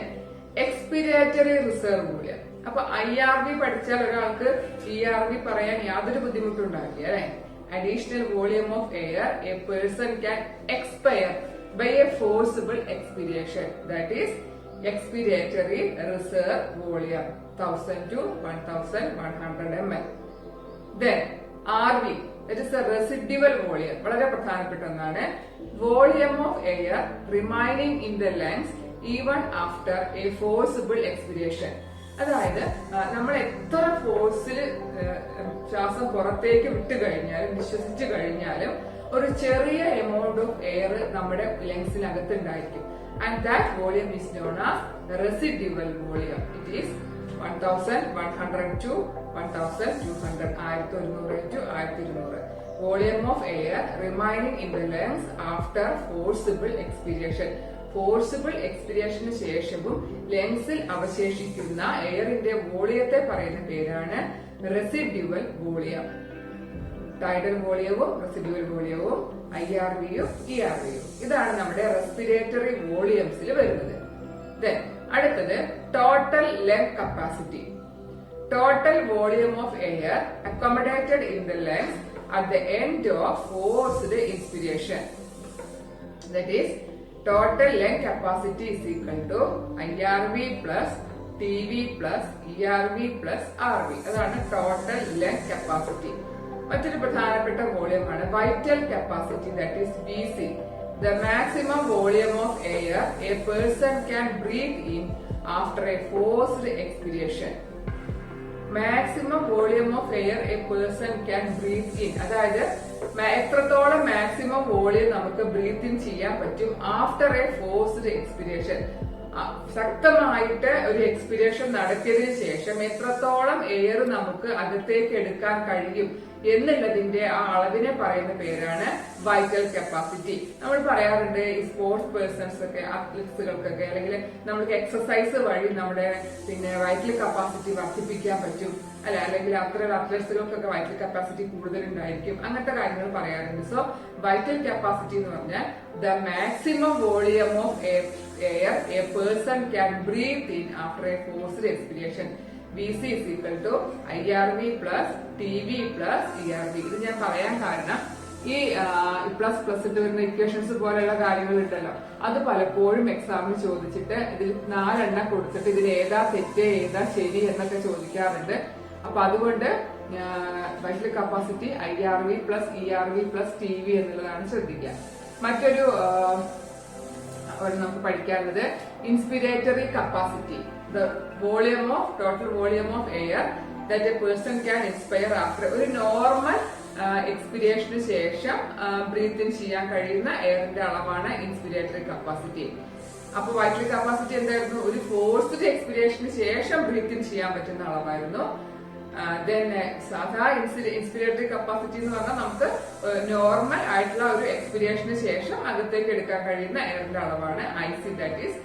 expiratory reserve volume. അപ്പൊ IRV പഠിച്ചാൽ ഒരാൾക്ക് ERV പറയാൻ യാതൊരു ബുദ്ധിമുട്ടും ഉണ്ടാവില്ല അല്ലെ. Additional volume of air a person can expire by a forcible expiration, that is expiratory reserve volume 1000 to 1100 ml. Then RV, that is the residual volume, വളരെ പ്രധാനപ്പെട്ട ഒന്നാണ്. Volume of air remaining in the lungs even after a forcible expiration. അതായത് നമ്മൾ എത്ര ഫോഴ്സിൽ ശ്വാസം പുറത്തേക്ക് വിട്ടു കഴിഞ്ഞാലും വിശ്വസിച്ചു കഴിഞ്ഞാലും ഒരു ചെറിയ എമൗണ്ട് ഓഫ് എയർ നമ്മുടെ ലങ്സിനകത്ത് ഉണ്ടായിരിക്കും. And that volume is known as residual volume. It is 1100 to 1200, 1100 to 1200. Volume of air remaining in the lungs after forcible expiration. Forcible എക്സ്പിരേഷന് ശേഷവും ലങ്സിൽ അവശേഷിക്കുന്ന എയറിന്റെ വോളിയത്തെ പറയുന്ന പേരാണ് റെസിഡ്യുവൽ വോളിയം. ടൈഡൽ വോളിയവും റെസിഡ്യുവൽ വോളിയവും IRVയും ERVയും ഇതാണ് നമ്മുടെ റെസ്പിറേറ്ററി വോളിയംസിൽ വരുന്നത്. അടുത്തത് total lung capacity. Total volume of air accommodated in the lungs at the end of forced inspiration. That is, total lung capacity is equal to IRV plus TV plus ERV plus RV. അതാണ് ടോട്ടൽ ലങ് കപ്പാസിറ്റി. മറ്റൊരു പ്രധാനപ്പെട്ട വോളിയമാണ് vital capacity, that is VC. The maximum volume of air a person can breathe in after a forced expiration. Maximum volume of air a person can breathe in, അതായത് എത്രത്തോളം മാക്സിമം വോളിയം നമുക്ക് ബ്രീത്ത് ഇൻ ചെയ്യാൻ പറ്റും ആഫ്റ്റർ എ ഫോഴ്സ്ഡ് എക്സ്പിരേഷൻ. ശക്തമായിട്ട് ഒരു എക്സ്പിരേഷൻ നടത്തിയതിനു ശേഷം എത്രത്തോളം എയർ നമുക്ക് അകത്തേക്ക് എടുക്കാൻ കഴിയും എന്നുള്ളതിന്റെ ആ അളവിനെ പറയുന്ന പേരാണ് വൈറ്റൽ കപ്പാസിറ്റി. നമ്മൾ പറയാറുണ്ട് ഈ സ്പോർട്സ് പേഴ്സൺസ് ഒക്കെ, അത്ലറ്റ്സുകൾക്കൊക്കെ അല്ലെങ്കിൽ നമുക്ക് എക്സസൈസ് വഴി നമ്മുടെ വൈറ്റൽ കപ്പാസിറ്റി വർദ്ധിപ്പിക്കാൻ പറ്റും അല്ലെ, അല്ലെങ്കിൽ അത്തരം അത്ലറ്റ്സുകൾക്കൊക്കെ വൈറ്റൽ കപ്പാസിറ്റി കൂടുതലുണ്ടായിരിക്കും, അങ്ങനത്തെ കാര്യങ്ങൾ പറയാറുണ്ട്. സോ വൈറ്റൽ കപ്പാസിറ്റി എന്ന് പറഞ്ഞാൽ the maximum volume of air a person can breathe in after A forced expiration. VC is equal to IRV plus TV plus ERV. ഇത് ഞാൻ പറയാൻ കാരണം ഈ പ്ലസ് പ്ലസ് ഇട്ട് വരുന്ന ഇക്വേഷൻസ് പോലെയുള്ള കാര്യങ്ങൾ ഉണ്ടല്ലോ, അത് പലപ്പോഴും എക്സാമിന് ചോദിച്ചിട്ട് ഇതിൽ 4 എണ്ണം കൊടുത്തിട്ട് ഇതിൽ ഏതാ തെറ്റ് ഏതാ ശരി എന്നൊക്കെ ചോദിക്കാറുണ്ട്. അപ്പൊ അതുകൊണ്ട് vital capacity IRV plus ERV plus TV എന്നുള്ളതാണ് ശ്രദ്ധിക്കുക. മറ്റൊരു നമുക്ക് പഠിക്കാനുള്ളത് ഇൻസ്പിരേറ്ററി capacity. The total volume of air that a person can inspire after ഒരു നോർമൽ എക്സ്പിരേഷന് ശേഷം ബ്രീത്ത് ഇൻ ചെയ്യാൻ കഴിയുന്ന എയറിന്റെ അളവാണ് ഇൻസ്പിരേറ്ററി കപ്പാസിറ്റി. അപ്പൊ വൈറ്റൽ കപ്പാസിറ്റി എന്തായിരുന്നു? ഒരു ഫോഴ്സ്ഡ് എക്സ്പിരേഷന് ശേഷം ബ്രീത്ത് ഇൻ ചെയ്യാൻ പറ്റുന്ന അളവായിരുന്നു. സാധാ ഇൻസ്പിരേറ്ററി കപ്പാസിറ്റി എന്ന് പറഞ്ഞാൽ നമുക്ക് നോർമൽ ആയിട്ടുള്ള ഒരു എക്സ്പിരേഷന് ശേഷം അകത്തേക്ക് എടുക്കാൻ കഴിയുന്ന എയറിന്റെ അളവാണ് IC, that is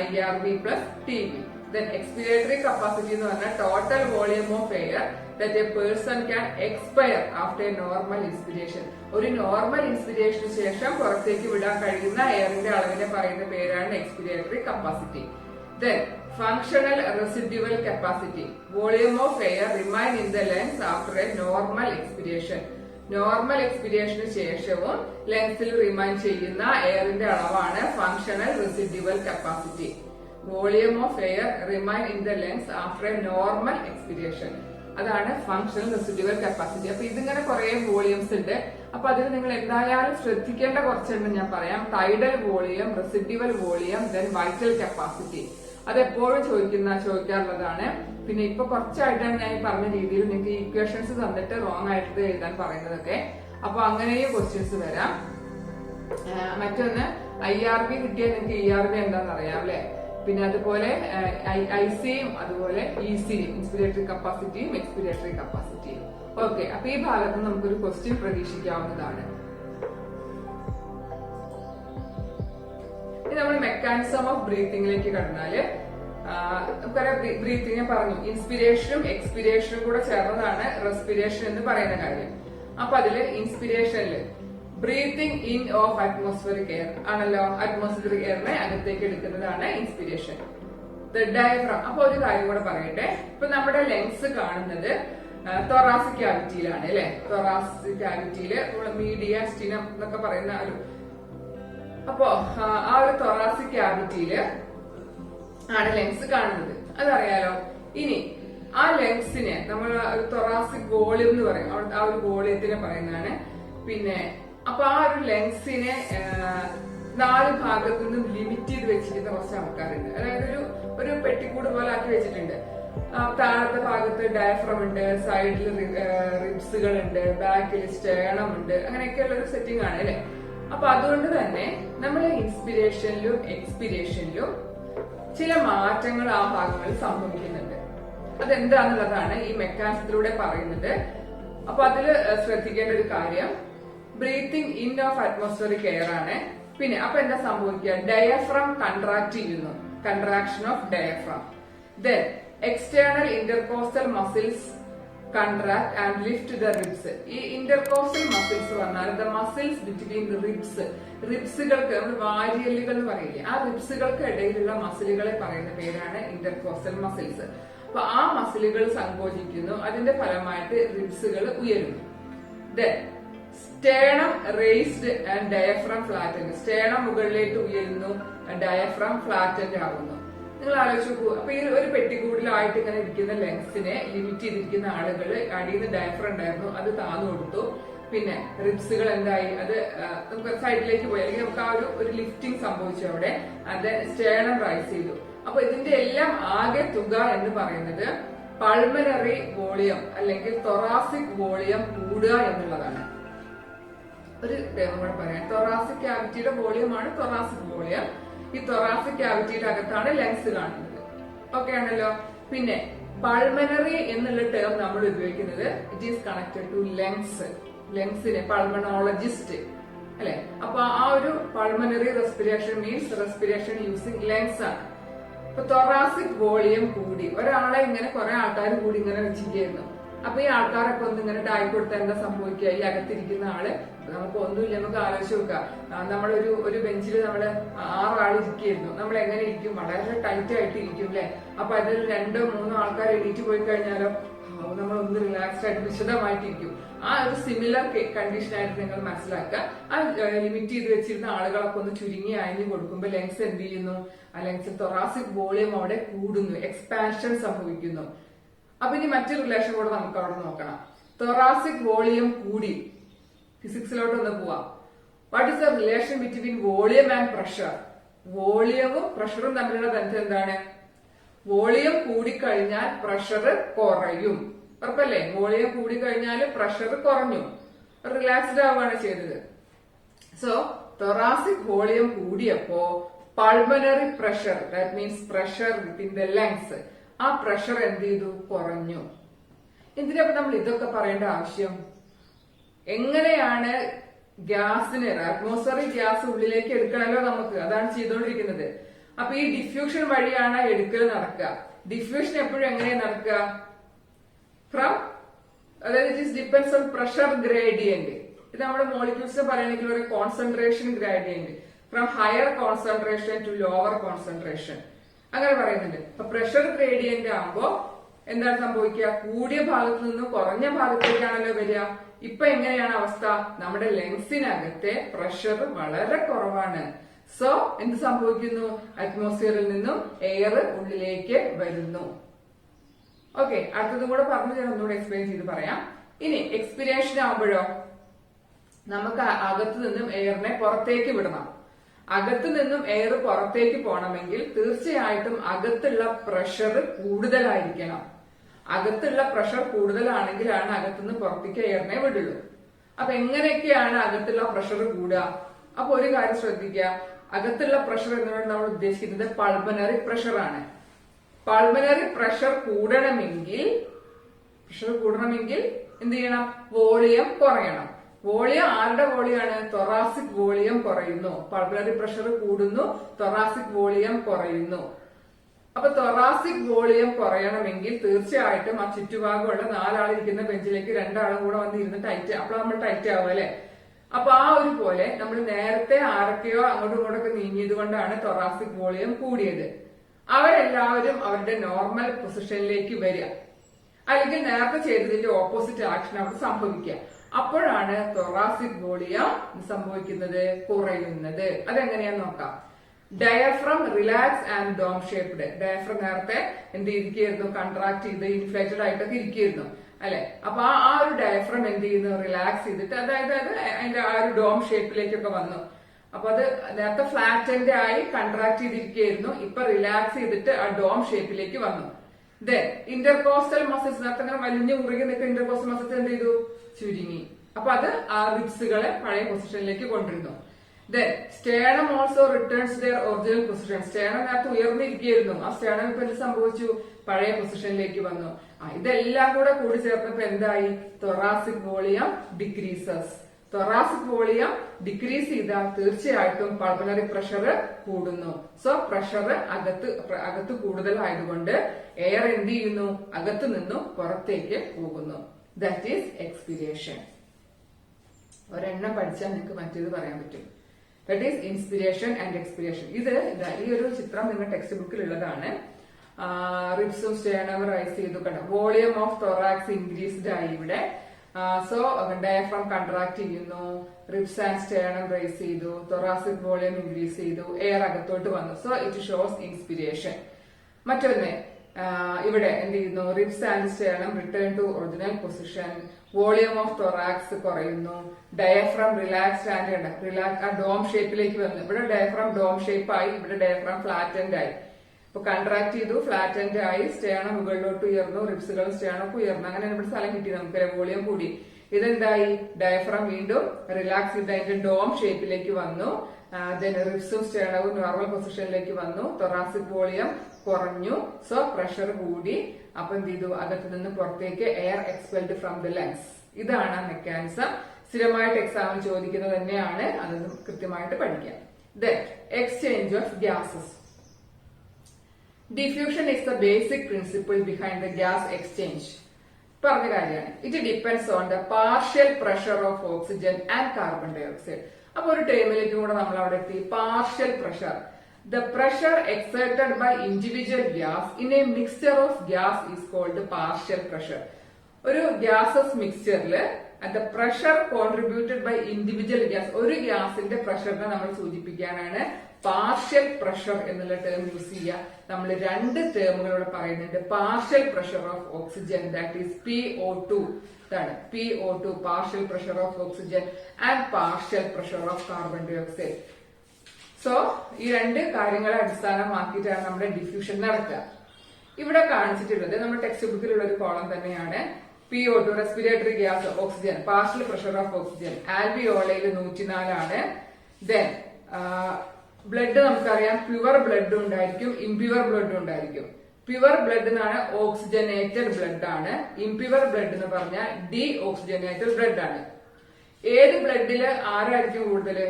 IRV plus TV. Then expiratory capacity എന്ന് പറഞ്ഞാൽ total volume of air that a person can expire after a normal inspiration. ഒരു നോർമൽ ഇൻസ്പിരേഷന് ശേഷം പുറത്തേക്ക് വിടാൻ കഴിയുന്ന എയറിന്റെ അളവിനെ പറയുന്ന പേരാണ് എക്സ്പിരേറ്ററി capacity. Then functional residual capacity. Volume of air remain in the lungs after a normal expiration. Normal എക്സ്പിരേഷന് ശേഷവും ലങ്സിൽ റിമൈൻ ചെയ്യുന്ന എയറിന്റെ അളവാണ് functional residual capacity. Volume of air remain in the lungs after a normal expiration, അതാണ് ഫങ്ഷണൽ റെസിഡ്യുവൽ കപ്പാസിറ്റി. അപ്പൊ ഇതിങ്ങനെ കുറെ വോളിയംസ് ഉണ്ട്. അപ്പൊ അതിൽ നിങ്ങൾ എന്തായാലും ശ്രദ്ധിക്കേണ്ട കുറച്ചെണ്ണം ഞാൻ പറയാം. Tidal volume, residual volume, then vital capacity. അതെപ്പോഴും ചോദിക്കാറുള്ളതാണ്. പിന്നെ ഇപ്പൊ കുറച്ചായിട്ടാണ് ഞാൻ ഈ പറഞ്ഞ രീതിയിൽ നിങ്ങൾക്ക് ഇക്വേഷൻസ് തന്നിട്ട് റോങ് ആയിട്ട് എഴുതാൻ പറയുന്നതൊക്കെ. അപ്പൊ അങ്ങനെയും ക്വസ്റ്റ്യൻസ് വരാം. മറ്റൊന്ന് IRV കിട്ടിയാൽ നിങ്ങൾക്ക് ERV എന്താണെന്ന് അറിയാം അല്ലെ. പിന്നെ അതുപോലെ ICയും അതുപോലെ ECയും, ഇൻസ്പിരേറ്ററി കപ്പാസിറ്റിയും എക്സ്പിരേറ്ററി കപ്പാസിറ്റിയും. ഓക്കെ, അപ്പൊ ഈ ഭാഗത്ത് നമുക്കൊരു ക്വസ്റ്റ്യൻ പ്രതീക്ഷിക്കാവുന്നതാണ്. നമ്മൾ മെക്കാനിസം ഓഫ് ബ്രീത്തിങ്ങിലേക്ക് കടന്നാല് ബ്രീത്തിങ് പറഞ്ഞു, ഇൻസ്പിരേഷനും എക്സ്പിരേഷനും കൂടെ ചേർന്നതാണ് റെസ്പിരേഷൻ എന്ന് പറയുന്ന കാര്യം. അപ്പൊ അതില് ഇൻസ്പിരേഷനില് breathing in of atmospheric air ആണല്ലോ, അറ്റ്മോസ്ഫിയറിക് എയറിനെ അകത്തേക്ക് എടുക്കുന്നതാണ് ഇൻസ്പിരേഷൻ. ഡയഫ്രം. അപ്പൊ ഒരു കാര്യം കൂടെ പറയട്ടെ. ഇപ്പൊ നമ്മുടെ ലങ്സ് കാണുന്നത് തൊറാസിക് ക്യാവിറ്റിയിലാണ് അല്ലെ. തൊറാസിക് ക്യാവിറ്റിയില് മീഡിയ സ്റ്റിനം എന്നൊക്കെ പറയുന്ന ഒരു, അപ്പോ ആ ഒരു തൊറാസിക് ക്യാവിറ്റിയില് ആണ് ലങ്സ് കാണുന്നത്, അതറിയാലോ. ഇനി ആ ലങ്സിനെ നമ്മൾ തൊറാസിക് വോളിയം എന്ന് പറയും, ആ ഒരു വോളിയത്തിനെ പറയുന്നതാണ്. പിന്നെ അപ്പൊ ആ ഒരു ലങ്സിനെ 4 ഭാഗത്തു നിന്നും ലിമിറ്റ് ചെയ്ത് വെച്ചിരിക്കുന്ന കുറച്ച് ആൾക്കാരുണ്ട്. അതായത് ഒരു പെട്ടിക്കൂട് പോലെ ആക്കി വെച്ചിട്ടുണ്ട്. താഴത്തെ ഭാഗത്ത് ഡയഫ്രം ഉണ്ട്, സൈഡിൽ റിബ്സുകൾ ഉണ്ട്, ബാക്കിൽ സ്റ്റേണം ഉണ്ട്, അങ്ങനെയൊക്കെയുള്ള ഒരു സെറ്റിംഗ് ആണ് അല്ലെ. അപ്പൊ അതുകൊണ്ട് തന്നെ നമ്മൾ ഇൻസ്പിരേഷനിലും എക്സ്പിരേഷനിലും ചില മാറ്റങ്ങൾ ആ ഭാഗങ്ങളിൽ സംഭവിക്കുന്നുണ്ട്. അതെന്താന്നുള്ളതാണ് ഈ മെക്കാനിസത്തിലൂടെ പറയുന്നത്. അപ്പൊ അതിൽ ശ്രദ്ധിക്കേണ്ട ഒരു കാര്യം, breathing in of atmospheric air ആണ്. പിന്നെ അപ്പൊ എന്താ സംഭവിക്കുക? ഡയഫ്രം കൺട്രാക്ട് ചെയ്യുന്നു, contraction of diaphragm. Then external intercostal muscles contract and lift the ribs. ഈ ഇന്റർകോസ്റ്റൽ മസിൽസ് പറഞ്ഞാൽ the muscles between the ribs, റിബ്സുകൾക്ക് നമ്മൾ വാരിയല്ലുകൾ എന്ന് പറയില്ലേ, ആ റിബ്സുകൾക്ക് ഇടയിലുള്ള മസിലുകളെ പറയുന്ന പേരാണ് ഇന്റർകോസ്റ്റൽ മസിൽസ്. അപ്പൊ ആ മസിലുകൾ സങ്കോചിക്കുന്നു, അതിന്റെ ഫലമായിട്ട് റിബ്സുകൾ ഉയരുന്നു. Then sternum raised and diaphragm flattened. Sternum മുകളിലേക്ക് ഉയരുന്നു, ഡയഫ്രം ഫ്ലാറ്റൻഡ് ആകുന്നു. നിങ്ങൾ ആലോചിച്ച് നോക്കൂ. അപ്പൊ ഈ ഒരു പെട്ടിക്കൂടിലായിട്ട് ഇങ്ങനെ ഇരിക്കുന്ന ലെങ്സിനെ ലിമിറ്റ് ചെയ്തിരിക്കുന്ന ആളുകൾ അടിയിൽ നിന്ന് ഡയഫ്രം ഉണ്ടായിരുന്നു, അത് താന്നു കൊടുത്തു. പിന്നെ റിബ്സുകൾ എന്തായി, അത് നമുക്ക് സൈഡിലേക്ക് പോയി, അല്ലെങ്കിൽ നമുക്ക് ആ ഒരു ലിഫ്റ്റിംഗ് സംഭവിച്ചു അവിടെ. അത് സ്റ്റേണം റൈസ് ചെയ്തു. അപ്പൊ ഇതിന്റെ എല്ലാം ആകെ തുക എന്ന് പറയുന്നത് പൾമനറി വോളിയം അല്ലെങ്കിൽ തൊറാസിക് വോളിയം കൂടുക എന്നുള്ളതാണ്. ഒരു ടേം കൂടെ പറയാം. തൊറാസിക് ക്യാവിറ്റിയുടെ വോളിയമാണ് തൊറാസിക് വോളിയം. ഈ തൊറാസിക് ക്യാവിറ്റിയുടെ അകത്താണ് ലങ്സ് കാണുന്നത്. ഓക്കെ ആണല്ലോ. പിന്നെ പൾമനറി എന്നുള്ള ടേം നമ്മൾ ഉപയോഗിക്കുന്നത് it is connected to lungs. ലങ്സിനെ പൾമണോളജിസ്റ്റ് അല്ലെ. അപ്പൊ ആ ഒരു pulmonary respiration means respiration using lungs ആണ്. ഇപ്പൊ തൊറാസിക് വോളിയം കൂടി, ഒരാളെ ഇങ്ങനെ കുറെ ആൾക്കാർ കൂടി ഇങ്ങനെ വെച്ചിരിക്കുന്നു. അപ്പൊ ഈ ആൾക്കാരൊക്കെ ഒന്ന് ഇങ്ങനെ ടായി കൊടുത്താൽ എന്താ സംഭവിക്കുക? ഈ അകത്തിരിക്കുന്ന ആള് നമുക്ക് ഒന്നുമില്ല, നമുക്ക് ആലോചിച്ച് നോക്കാം. നമ്മളൊരു ബെഞ്ചിൽ നമ്മള് 6 ആൾ ഇരിക്കുകയായിരുന്നു. നമ്മൾ എങ്ങനെ ഇരിക്കും? വളരെ ടൈറ്റ് ആയിട്ട് ഇരിക്കും അല്ലെ. അപ്പൊ അതിൽ 2-3 ആൾക്കാർ എണീറ്റ് പോയി കഴിഞ്ഞാലോ നമ്മൾ ഒന്ന് റിലാക്സ്ഡ് ആയിട്ട് വിശദമായിട്ടിരിക്കും. ആ ഒരു സിമിലർ കണ്ടീഷൻ ആയിട്ട് നിങ്ങൾ മനസ്സിലാക്കുക. ആ ലിമിറ്റ് ചെയ്ത് വെച്ചിരുന്ന ആളുകളൊക്കെ ഒന്ന് ചുരുങ്ങി അയഞ്ഞു കൊടുക്കുമ്പോൾ ലെങ്സ് എന്ത് ചെയ്യുന്നു? ആ ലെങ്സ് തൊറാസിക് വോളിയം അവിടെ കൂടുന്നു, എക്സ്പാൻഷൻ സംഭവിക്കുന്നു. അപ്പൊ ഇനി മറ്റൊരു റിലേഷൻ കൂടെ നമുക്ക് അവിടെ നോക്കണം. തൊറാസിക് വോളിയം കൂടി, ഫിസിക്സിലോട്ട് ഒന്ന് പോവാം. What is the relation between volume and pressure? വോളിയവും പ്രഷറും തമ്മിലുള്ള ബന്ധം എന്താണ്? വോളിയം കൂടിക്കഴിഞ്ഞാൽ പ്രഷർ കുറയും, ഉറപ്പല്ലേ? വോളിയം കൂടിക്കഴിഞ്ഞാൽ പ്രഷർ കുറഞ്ഞു, റിലാക്സ്ഡ് ആവുകയാണ് ചെയ്തത്. സോ തൊറാസിക് വോളിയം കൂടിയപ്പോ pulmonary pressure, that means pressure within the lungs, ആ പ്രഷർ എന്ത് ചെയ്തു? കുറഞ്ഞു. എന്തിനപ്പോ നമ്മൾ ഇതൊക്കെ പറയേണ്ട ആവശ്യം? എങ്ങനെയാണ് ഗ്യാസിന്, അറ്റ്മോസ്ഫിയറിക് ഗ്യാസ് ഉള്ളിലേക്ക് എടുക്കണമല്ലോ നമുക്ക്, അതാണ് ചെയ്തുകൊണ്ടിരിക്കുന്നത്. അപ്പൊ ഈ ഡിഫ്യൂഷൻ വഴിയാണ് എടുക്കൽ നടക്കുക. ഡിഫ്യൂഷൻ എപ്പോഴും എങ്ങനെയാണ് നടക്കുക? ഫ്രം, അതായത് it is depends on pressure gradient. ഇത് നമ്മുടെ മോളിക്യൂൾസ് പറയുകയാണെങ്കിൽ ഒരു concentration gradient, from higher concentration to lower concentration, അങ്ങനെ പറയുന്നുണ്ട്. അപ്പൊ പ്രഷർ ഗ്രേഡിയന്റ് ആകുമ്പോ എന്താണ് സംഭവിക്കുക? കൂടിയ ഭാഗത്ത് നിന്നും കുറഞ്ഞ ഭാഗത്തേക്കാണല്ലോ വരിക. ഇപ്പൊ എങ്ങനെയാണ് അവസ്ഥ? നമ്മുടെ ലങ്സിനകത്തെ പ്രഷർ വളരെ കുറവാണ്. സോ എന്ത് സംഭവിക്കുന്നു? അറ്റ്മോസ്ഫിയറിൽ നിന്നും എയർ ഉള്ളിലേക്ക് വരുന്നു. ഓക്കെ, അടുത്തതും കൂടെ പറഞ്ഞു ഞാൻ ഒന്നുകൂടെ എക്സ്പ്ലെയിൻ ചെയ്ത് പറയാം. ഇനി എക്സ്പിരേഷൻ ആകുമ്പോഴോ നമുക്ക് അകത്തു നിന്നും എയറിനെ പുറത്തേക്ക് വിടണം. അകത്തു നിന്നും എയർ പുറത്തേക്ക് പോകണമെങ്കിൽ തീർച്ചയായിട്ടും അകത്തുള്ള പ്രഷർ കൂടുതലായിരിക്കണം. അകത്തുള്ള പ്രഷർ കൂടുതലാണെങ്കിലാണ് അകത്തുനിന്ന് പുറത്തേക്ക് എയറിനെ വിടുള്ളൂ. അപ്പൊ എങ്ങനെയൊക്കെയാണ് അകത്തുള്ള പ്രഷർ കൂടുക? അപ്പൊ ഒരു കാര്യം ശ്രദ്ധിക്കുക. അകത്തുള്ള പ്രഷർ എന്നോട് നമ്മൾ ഉദ്ദേശിക്കുന്നത് പൾമനറി പ്രഷർ ആണ്. പൾമനറി പ്രഷർ കൂടണമെങ്കിൽ എന്ത് ചെയ്യണം? വോളിയം കുറയണം. വോളിയം ആരുടെ വോളിയാണ്? തൊറാസിക് വോളിയം കുറയുന്നു. പൾമനറി പ്രഷർ കൂടുന്നു, തൊറാസിക് വോളിയം കുറയുന്നു. അപ്പൊ തൊറാസിക് വോളിയം കുറയണമെങ്കിൽ തീർച്ചയായിട്ടും ആ ചുറ്റുഭാഗമുള്ള 4 ആളിരിക്കുന്ന ബെഞ്ചിലേക്ക് 2 ആളും കൂടെ വന്ന് ഇരുന്ന് ടൈറ്റ്, അപ്പോൾ നമ്മൾ ടൈറ്റ് ആവും അല്ലെ. അപ്പൊ ആ ഒരു പോലെ നമ്മൾ നേരത്തെ ആരൊക്കെയോ അങ്ങോട്ടും ഇങ്ങോട്ടൊക്കെ നീങ്ങിയത് കൊണ്ടാണ് തൊറാസിക് വോളിയം കൂടിയത്. അവരെല്ലാവരും അവരുടെ നോർമൽ പൊസിഷനിലേക്ക് വരിക, അല്ലെങ്കിൽ നേരത്തെ ചെയ്തതിന്റെ ഓപ്പോസിറ്റ് ആക്ഷൻ അവിടെ സംഭവിക്കുക. അപ്പോഴാണ് തൊറാസിക് വോളിയം സംഭവിക്കുന്നത്, കുറയുന്നത്. അതെങ്ങനെയാന്ന് നോക്കാം. Diaphragm relax and dome shaped. Diaphragm നേരത്തെ എന്ത് ചെയ്തിരിക്കുന്നു? കൺട്രാക്ട് ചെയ്ത് ഇൻഫ്ലേറ്റഡ് ആയിട്ടൊക്കെ ഇരിക്കുന്നു അല്ലെ. അപ്പൊ ആ ഒരു ഡയഫ്രം എന്ത് ചെയ്യുന്നു? റിലാക്സ് ചെയ്തിട്ട്, അതായത് അതിന്റെ ആ ഒരു ഡോം ഷേപ്പിലേക്കൊക്കെ വന്നു. അപ്പൊ അത് നേരത്തെ ഫ്ലാറ്റൻഡ് ആയി കൺട്രാക്ട് ചെയ്തിരിക്കുകയായിരുന്നു, ഇപ്പൊ റിലാക്സ് ചെയ്തിട്ട് ആ ഡോം ഷേപ്പിലേക്ക് വന്നു. ദെൻ ഇന്റർകോസ്റ്റൽ മസിൽസ്, നേരത്തെ അങ്ങനെ വലിഞ്ഞു മുറുകി നിൽക്കുന്ന ഇന്റർകോസ്റ്റൽ മസിൽസ് എന്ത് ചെയ്തു? ചുരുങ്ങി. അപ്പൊ അത് ആ റിബ്സുകളെ പഴയ പൊസിഷനിലേക്ക് കൊണ്ടിരുന്നു. Then sternum also returns their original position. Sternum നേരത്തെ ഉയർന്നിരിക്കുകയായിരുന്നു, ആ sternum ഇപ്പൊ എന്ത് സംഭവിച്ചു? പഴയ പൊസിഷനിലേക്ക് വന്നു. ഇതെല്ലാം കൂടി ചേർന്നപ്പോ എന്തായി? Thoracic volume decreases. Thoracic volume decrease ചെയ്താൽ തീർച്ചയായിട്ടും പൾമണറി പ്രഷർ കൂടുന്നു. സോ പ്രഷർ അകത്ത് കൂടുതലായതുകൊണ്ട് എയർ എന്ത് ചെയ്യുന്നു, അകത്തു നിന്നും പുറത്തേക്ക് പോകുന്നു. That is expiration. ഒരെണ്ണം പഠിച്ചാൽ നിങ്ങൾക്ക് മറ്റേത് പറയാൻ പറ്റും. That is inspiration and expiration. ഈ ഒരു ചിത്രം നിങ്ങളുടെ ടെക്സ്റ്റ് ബുക്കിൽ ഉള്ളതാണ്. റിബ്സും സ്റ്റേർണം റൈസ് ചെയ്തു കണ്ട വോളിയം ഓഫ് തൊറാക്സ് ഇൻക്രീസ്ഡ് ആയി ഇവിടെ. സോ ഡയഫ്രം കൺട്രാക്ട് ചെയ്യുന്നു, റിബ്സ് ആൻഡ് സ്റ്റേർണം റൈസ് ചെയ്തു, തൊറാസിക് വോളിയം ഇൻക്രീസ് ചെയ്തു, എയർ അകത്തോട്ട് വന്നു. So it shows inspiration. മറ്റൊന്ന് ഇവിടെ എന്ത് ചെയ്യുന്നു, ribs and sternum return to original position, volume of thorax കുറയുന്നു, ഡയഫ്രം റിലാക്സ്ഡ് ആൻഡ് ഡോം ഷേപ്പിലേക്ക് വന്നു. ഇവിടെ ഡയഫ്രം ഡോം ഷേപ്പ് ആയി, ഇവിടെ ഡയഫ്രം ഫ്ലാറ്റൻഡ് ആയി. ഇപ്പൊ കൺട്രാക്ട് ചെയ്തു, ഫ്ലാറ്റൻഡ് ആയി, സ്റ്റേർണം മുകളിലോട്ട് ഉയർന്നു, റിബ്സുകളും സ്റ്റേർണൊക്കെ ഉയർന്നു. അങ്ങനെ ഇവിടെ സ്ഥലം കിട്ടി നമുക്ക്, വോളിയം കൂടി. ഇതെന്തായി, ഡയഫ്രം വീണ്ടും റിലാക്സ് ചെയ്ത് അതിന്റെ ഡോം ഷേപ്പിലേക്ക് വന്നു. റിബ്സും സ്റ്റേർണവും നോർമൽ പൊസിഷനിലേക്ക് വന്നു, തൊറാസിക് വോളിയം കുറഞ്ഞു. സോ പ്രഷർ കൂടി. അപ്പൊ എന്ത് ചെയ്തു, അകത്ത് നിന്ന് പുറത്തേക്ക് air expelled from the lungs. ഇതാണ് മെക്കാനിസം. സ്ഥിരമായിട്ട് എക്സാമിൽ ചോദിക്കുന്നത് തന്നെയാണ്, അത് കൃത്യമായിട്ട് പഠിക്കാം. Then exchange of gases. Diffusion is the basic principle behind the gas exchange. പറഞ്ഞ കാര്യമാണ്. It depends on the partial pressure of oxygen and carbon dye oxide. അപ്പൊ ഒരു ടേമിലേക്ക് കൂടെ നമ്മൾ അവിടെ എത്തി. Partial pressure, the pressure exerted by individual gas in a mixture of gas is called partial pressure. ഒരു ഗ്യാസസ് മിക്സ്ചറില് the pressure contributed by individual gas, ഒരു ഗ്യാസിന്റെ പ്രഷറിനെ നമ്മൾ സൂചിപ്പിക്കാനാണ് പാർഷ്യൽ പ്രഷർ എന്നുള്ള ടേം യൂസ് ചെയ്യുക. നമ്മൾ രണ്ട് ടേമുകളോട് പറയുന്നുണ്ട്. Partial pressure of oxygen, that is PO2, ഇതാണ് PO2, partial pressure of oxygen, and partial pressure of carbon dye oxide. So ഈ രണ്ട് കാര്യങ്ങളെ അടിസ്ഥാനമാക്കിയിട്ടാണ് നമ്മുടെ ഡിഫ്യൂഷൻ നടക്കുക. ഇവിടെ കാണിച്ചിട്ടുള്ളത് നമ്മുടെ ടെക്സ്റ്റ് ബുക്കിലുള്ള ഒരു കോളം തന്നെയാണ്. PO2 respiratory gas, oxygen, partial pressure of oxygen ആൽവിയോളയിൽ 104 ആണ്. ദെൻ ബ്ലഡ് നമുക്കറിയാം, പ്യുവർ ബ്ലഡ് ഉണ്ടായിരിക്കും, ഇംപ്യുവർ ബ്ലഡ് ഉണ്ടായിരിക്കും. പ്യുവർ ബ്ലഡ് എന്നാണ് ഓക്സിജനേറ്റഡ് ബ്ലഡ് ആണ്. ഇംപ്യുവർ ബ്ലഡ് എന്ന് പറഞ്ഞാൽ ഡി ഓക്സിജനേറ്റഡ് ബ്ലഡ് ആണ്. ഏത് ബ്ലഡില് ആരായിരിക്കും കൂടുതല്?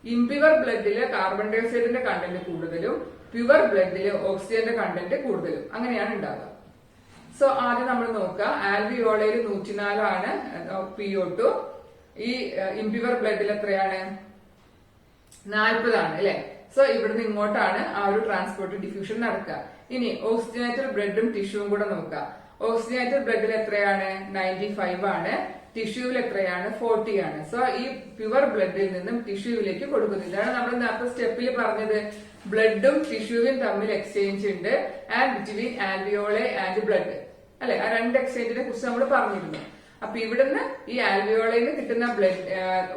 ഇംപ്യുവർ ബ്ലഡില് കാർബൺ ഡൈ ഓക്സൈഡിന്റെ കണ്ടന്റ് കൂടുതലും, പ്യുവർ ബ്ലഡില് ഓക്സിജന്റെ കണ്ടന്റ് കൂടുതലും. അങ്ങനെയാണ് ഉണ്ടാവുക. സോ ആദ്യം നമ്മൾ നോക്കുക, ആൽവിയോളയിൽ 104 ആണ് PO2. ഈ ഇംപ്യുവർ ബ്ലഡിൽ എത്രയാണ്? 40 ആണ് അല്ലെ. സോ ഇവിടുന്ന് ഇങ്ങോട്ടാണ് ആ ഒരു ട്രാൻസ്പോർട്ട് ഡിഫ്യൂഷൻ നടക്കുക. ഇനി ഓക്സിജനേറ്റഡ് ബ്ലഡും ടിഷ്യൂവും കൂടെ നോക്കുക. ഓക്സിജനേറ്റഡ് ബ്ലഡിൽ എത്രയാണ്? 95 ആണ്. ടിഷ്യൂവിൽ എത്രയാണ്? 40 ആണ്. സോ ഈ പ്യുവർ ബ്ലഡിൽ നിന്നും ടിഷ്യൂവിലേക്ക് കൊടുക്കുന്നു. ഇതാണ് നമ്മൾ നേരത്തെ സ്റ്റെപ്പിൽ പറഞ്ഞത്, ബ്ലഡും ടിഷ്യൂവും തമ്മിൽ എക്സ്ചേഞ്ച് ഉണ്ട് and between alveoli and blood അല്ലെ. ആ രണ്ട് എക്സ്ചേഞ്ചിനെ കുറിച്ച് നമ്മൾ പറഞ്ഞിരുന്നു. അപ്പൊ ഇവിടുന്ന് ഈ ആൽവിയോളയിൽ നിന്ന് കിട്ടുന്ന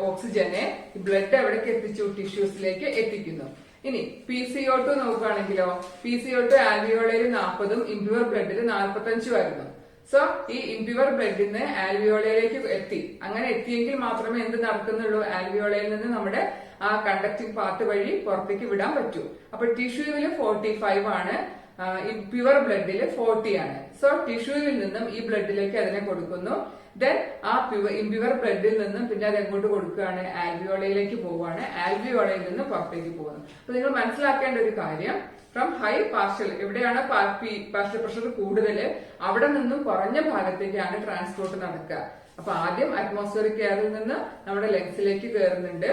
ഓക്സിജനെ ബ്ലഡ് എവിടേക്ക് എത്തിച്ചു? ടിഷ്യൂസിലേക്ക് എത്തിക്കുന്നു. ഇനി PCO2 നോക്കുകയാണെങ്കിലോ, PCO2 ആൽവിയോളയിൽ 40ഉം ഇംപ്യുവർ ബ്ലഡിൽ 45ഉം ആയിരുന്നു. സോ ഈ ഇംപ്യുവർ ബ്ലഡിൽ നിന്ന് ആൽവിയോളയിലേക്ക് എത്തി. അങ്ങനെ എത്തിയെങ്കിൽ മാത്രമേ എന്ത് നടക്കുന്നുള്ളൂ? ആൽവിയോളയിൽ നിന്ന് നമ്മുടെ ആ കണ്ടക്ടിംഗ് പാർട്ട് വഴി പുറത്തേക്ക് വിടാൻ പറ്റൂ. അപ്പൊ ടിഷ്യൂവിൽ 45 ആണ്, പ്യുവർ ബ്ലഡിൽ 40 ആണ്. സോ ടിഷ്യൂവിൽ നിന്നും ഈ ബ്ലഡിലേക്ക് അതിനെ കൊടുക്കുന്നു. ദെൻ ആ ഇംപ്യുവർ ബ്ലഡിൽ നിന്നും പിന്നെ അത് എങ്ങോട്ട് കൊടുക്കുകയാണ്? ആൽവിയോളയിലേക്ക് പോവുകയാണ്. ആൽവിയോളയിൽ നിന്ന് പുറത്തേക്ക് പോകുന്നു. അപ്പൊ നിങ്ങൾ മനസ്സിലാക്കേണ്ട ഒരു കാര്യം, ഫ്രം ഹൈ പാർഷ്യൽ, എവിടെയാണ് പാർഷ്യൽ പ്രഷർ കൂടുതൽ, അവിടെ നിന്നും കുറഞ്ഞ ഭാഗത്തേക്കാണ് ട്രാൻസ്പോർട്ട് നടക്കുക. അപ്പൊ ആദ്യം അറ്റ്മോസ്ഫിയറിക് എയറിൽ നിന്ന് നമ്മുടെ ലങ്സിലേക്ക് കയറുന്നുണ്ട്.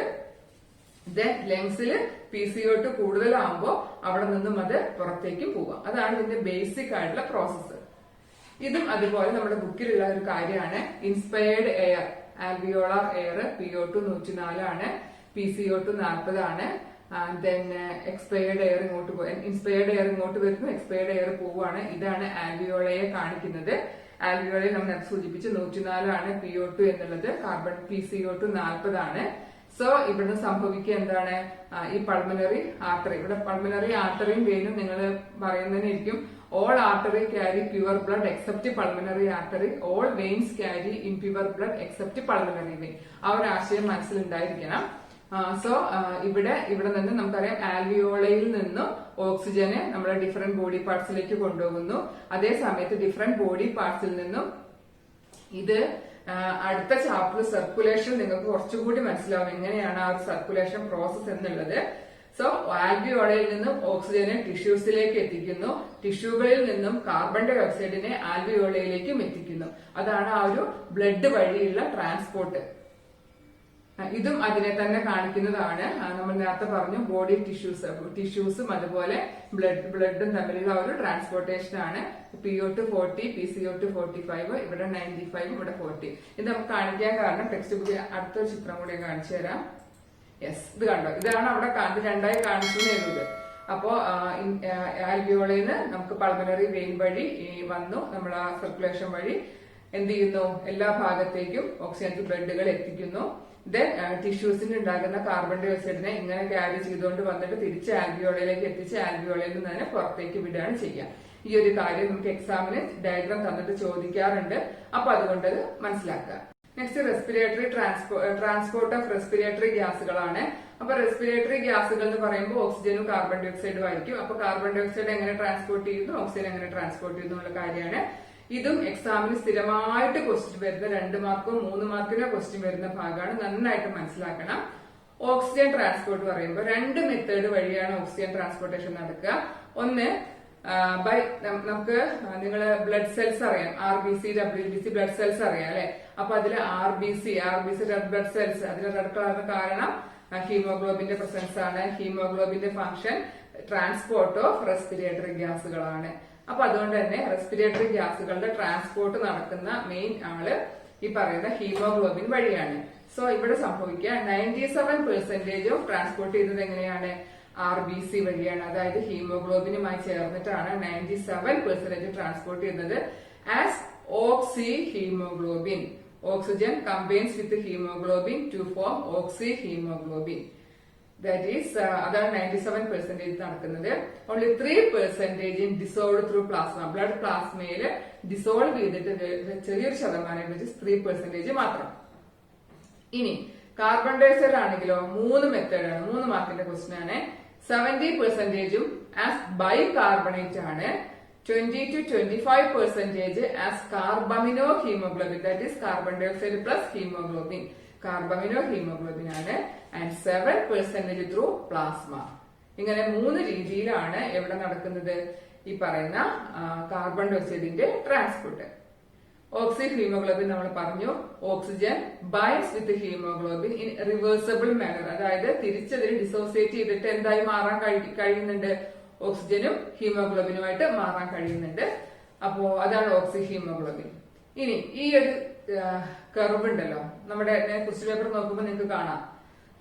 ദെൻ ലങ്സിൽ PCO2 കൂടുതലാകുമ്പോൾ അവിടെ നിന്നും അത് പുറത്തേക്ക് പോവാം. അതാണ് ഇതിന്റെ ബേസിക് ആയിട്ടുള്ള പ്രോസസ്സ്. ഇതും അതുപോലെ നമ്മുടെ ബുക്കിലുള്ള ഒരു കാര്യമാണ്. Inspired air, alveolar air PO2 104 ആണ്, PCO2 40 ആണ്. ദെൻ എക്സ്പയർഡ് എയർ ഇങ്ങോട്ട് ഇൻസ്പയർഡ് എയർ ഇങ്ങോട്ട് വരുന്നു, എക്സ്പയർഡ് എയർ പോവുകയാണ്. ഇതാണ് ആൽവിയോളയെ കാണിക്കുന്നത്. ആൽവിയോളയെ നമ്മൾ സൂചിപ്പിച്ച് 104 ആണ് PO2 എന്നുള്ളത്, PCO2 40 ആണ്. സോ ഇവിടുന്ന് സംഭവിക്കുക എന്താണ്? ഈ പൾമനറി ആർട്ടറി, ഇവിടെ പൾമനറി ആർട്ടറിയും വെയിനും നിങ്ങൾ പറയുന്നതിനായിരിക്കും all artery carry pure blood except pulmonary artery, all veins carry impure blood except pulmonary vein. ആ ഒരു ആശയം മനസ്സിലുണ്ടായിരിക്കണം. സോ ഇവിടെ നിന്ന് നമുക്കറിയാം ആൽവിയോളയിൽ നിന്നും ഓക്സിജനെ നമ്മുടെ ഡിഫറെന്റ് ബോഡി പാർട്സിലേക്ക് കൊണ്ടുപോകുന്നു. അതേ സമയത്ത് ഡിഫറെന്റ് ബോഡി പാർട്സിൽ നിന്നും ഇത് അടുത്ത ചാപ്റ്റർ സർക്കുലേഷൻ നിങ്ങൾക്ക് കുറച്ചുകൂടി മനസ്സിലാവും എങ്ങനെയാണ് ആ ഒരു സർക്കുലേഷൻ പ്രോസസ് എന്നുള്ളത്. സോ ആൽവിയോളയിൽ നിന്നും ഓക്സിജനെ ടിഷ്യൂസിലേക്ക് എത്തിക്കുന്നു, ടിഷ്യൂകളിൽ നിന്നും കാർബൺ ഡൈ ഓക്സൈഡിനെ ആൽവിയോളയിലേക്കും എത്തിക്കുന്നു. അതാണ് ആ ഒരു ബ്ലഡ് വഴിയുള്ള ട്രാൻസ്പോർട്ട്. ഇതും അതിനെ തന്നെ കാണിക്കുന്നതാണ്. നമ്മൾ നേരത്തെ പറഞ്ഞു ബോഡി ടിഷ്യൂസും അതുപോലെ ബ്ലഡും തമ്മിലുള്ള ഒരു ട്രാൻസ്പോർട്ടേഷൻ ആണ്. PO2 40, PCO2 45, ഇവിടെ 95, ഇവിടെ 40. ഇത് നമുക്ക് കാണിക്കാൻ കാരണം ടെക്സ്റ്റ് ബുക്കിൽ അടുത്തൊരു ചിത്രം കൂടി കാണിച്ചു തരാം. യെസ്, ഇത് കണ്ടോ, ഇതാണ് അവിടെ രണ്ടായി കാണിക്കുന്നത്. അപ്പോ ആൽവിയോളയിൽ നമുക്ക് പൾമനറി വെയിൻ വഴി വന്നു, നമ്മൾ ആ സർക്കുലേഷൻ വഴി എന്ത് ചെയ്യുന്നു, എല്ലാ ഭാഗത്തേക്കും ഓക്സിജൻ ബ്ലഡുകൾ എത്തിക്കുന്നു. ദെൻ ടിഷ്യൂസിന് ഉണ്ടാകുന്ന കാർബൺ ഡൈ ഓക്സൈഡിനെ ഇങ്ങനെ ക്യാരി ചെയ്തുകൊണ്ട് വന്നിട്ട് തിരിച്ച് ആൽവിയോളയിലേക്ക് എത്തിച്ച് ആൽവിയോളയിൽ നിന്ന് തന്നെ പുറത്തേക്ക് വിടുകയാണ് ചെയ്യുക. ഈ ഒരു കാര്യം നമുക്ക് എക്സാമിന് ഡയഗ്രാം തന്നിട്ട് ചോദിക്കാറുണ്ട്. അപ്പൊ അതുകൊണ്ട് അത് മനസ്സിലാക്കുക. Next respiratory transport of respiratory ഗ്യാസുകളാണ്. അപ്പൊ റെസ്പിറേറ്ററി ഗ്യാസുകൾ എന്ന് പറയുമ്പോൾ ഓക്സിജനും കാർബൺ ഡൈ ഓക്സൈഡും ആയിരിക്കും. അപ്പൊ കാർബൺ ഡൈ ഓക്സൈഡ് എങ്ങനെ ട്രാൻസ്പോർട്ട് ചെയ്യുന്നു, ഓക്സിജൻ എങ്ങനെ ട്രാൻസ്പോർട്ട് ചെയ്യുന്നു എന്നുള്ള കാര്യമാണ്. ഇതും എക്സാമിന് സ്ഥിരമായിട്ട് ക്വസ്റ്റ്യൻ വരുന്ന 2 മാർക്കോ 3 മാർക്കിനോ ക്വസ്റ്റ്യൻ വരുന്ന ഭാഗമാണ്. നന്നായിട്ട് മനസ്സിലാക്കണം. ഓക്സിജൻ ട്രാൻസ്പോർട്ട് പറയുമ്പോൾ 2 മെത്തേഡ് വഴിയാണ് ഓക്സിജൻ ട്രാൻസ്പോർട്ടേഷൻ നടക്കുക. ഒന്ന് ബൈ നമുക്ക് നിങ്ങൾ ബ്ലഡ് സെൽസ് അറിയാം, RBC WBC ബ്ലഡ് സെൽസ് അറിയാം അല്ലെ. അപ്പൊ അതിൽ RBC റെഡ് ബ്ലഡ് സെൽസ് അതിൽ റെഡ് കളറിന് കാരണം ഹീമോഗ്ലോബിന്റെ പ്രസൻസ് ആണ്. ഹീമോഗ്ലോബിന്റെ ഫംഗ്ഷൻ ട്രാൻസ്പോർട്ട് ഓഫ് റെസ്പിറേറ്ററി ഗ്യാസുകളാണ്. അപ്പൊ അതുകൊണ്ട് തന്നെ റെസ്പിറേറ്ററി ഗ്യാസുകളുടെ ട്രാൻസ്പോർട്ട് നടക്കുന്ന മെയിൻ ആള് ഈ പറയുന്ന ഹീമോഗ്ലോബിൻ വഴിയാണ്. സോ ഇവിടെ സംഭവിക്കുക 97% ഓഫ് ട്രാൻസ്പോർട്ട് ചെയ്യുന്നത് എങ്ങനെയാണ്, RBC വഴിയാണ്. അതായത് ഹീമോഗ്ലോബിനുമായി ചേർന്നിട്ടാണ് 97% ട്രാൻസ്പോർട്ട് ചെയ്യുന്നത് as oxyhaemoglobin. Oxygen combines with haemoglobin to form oxyhaemoglobin. That is, അതാണ് 97% നടക്കുന്നത്. Only 3% in dissolve through plasma. Blood പ്ലാസ്മയിൽ ഡിസോൾവ് ചെയ്തിട്ട് ചെറിയൊരു ശതമാനം 3% മാത്രം. ഇനി കാർബൺ ഡൈ ഓക്സൈഡ് ആണെങ്കിലോ 3 മെത്തേഡാണ്, 3 മാർക്കിന്റെ ക്വസ്റ്റ്യൻ ആണ്. 70% ആസ് ബൈ കാർബണേറ്റ് ആണ്. 20 to 25% as carbamino haemoglobin. That is carbon dye oxide plus haemoglobin. Carbamino haemoglobin ആണ്. And 7% through plasma. ഇങ്ങനെ 3 രീതിയിലാണ് എവിടെ നടക്കുന്നത് ഈ പറയുന്ന കാർബൺ ഡൈ ഓക്സൈഡിന്റെ ട്രാൻസ്പോർട്ട്. ഓക്സി ഹീമോഗ്ലോബിൻ നമ്മൾ പറഞ്ഞു, oxygen binds with haemoglobin in reversible manner. അതായത് തിരിച്ചതിന് ഡിസോസിയേറ്റ് ചെയ്തിട്ട് എന്തായി മാറാൻ കഴിയുന്നുണ്ട്, ഓക്സിജനും ഹീമോഗ്ലോബിനുമായിട്ട് മാറാൻ കഴിയുന്നുണ്ട്. അപ്പോ അതാണ് ഓക്സി ഹീമോഗ്ലോബിൻ. ഇനി ഈ ഒരു കർവ് ഉണ്ടല്ലോ, നമ്മുടെ ക്വസ്റ്റ്യൻ പേപ്പർ നോക്കുമ്പോൾ നിങ്ങൾക്ക് കാണാം,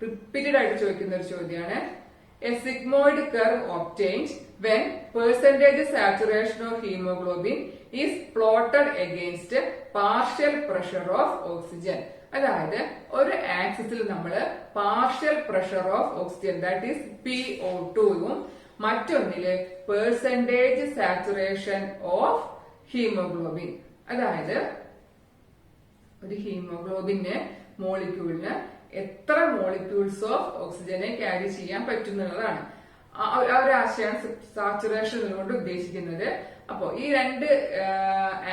റിപ്പീറ്റഡ് ആയിട്ട് ചോദിക്കുന്ന ഒരു ചോദ്യമാണ്. A sigmoid curve obtained when percentage saturation of haemoglobin is plotted against partial pressure of oxygen. അതായത് ഒരു ആക്സിസിൽ നമ്മൾ partial pressure of oxygen that is PO2 മറ്റൊന്നില് പെർസെന്റേജ് സാച്ചുറേഷൻ ഓഫ് ഹീമോഗ്ലോബിൻ. അതായത് ഒരു ഹീമോഗ്ലോബിന്റെ മോളിക്യൂളിന് എത്ര മോളിക്യൂൾസ് ഓഫ് ഓക്സിജനെ ക്യാരി ചെയ്യാൻ പറ്റുന്നുള്ളതാണ് ആ ഒരു ആശയമാണ് സാച്ചുറേഷൻ കൊണ്ട് ഉദ്ദേശിക്കുന്നത്. അപ്പോ ഈ 2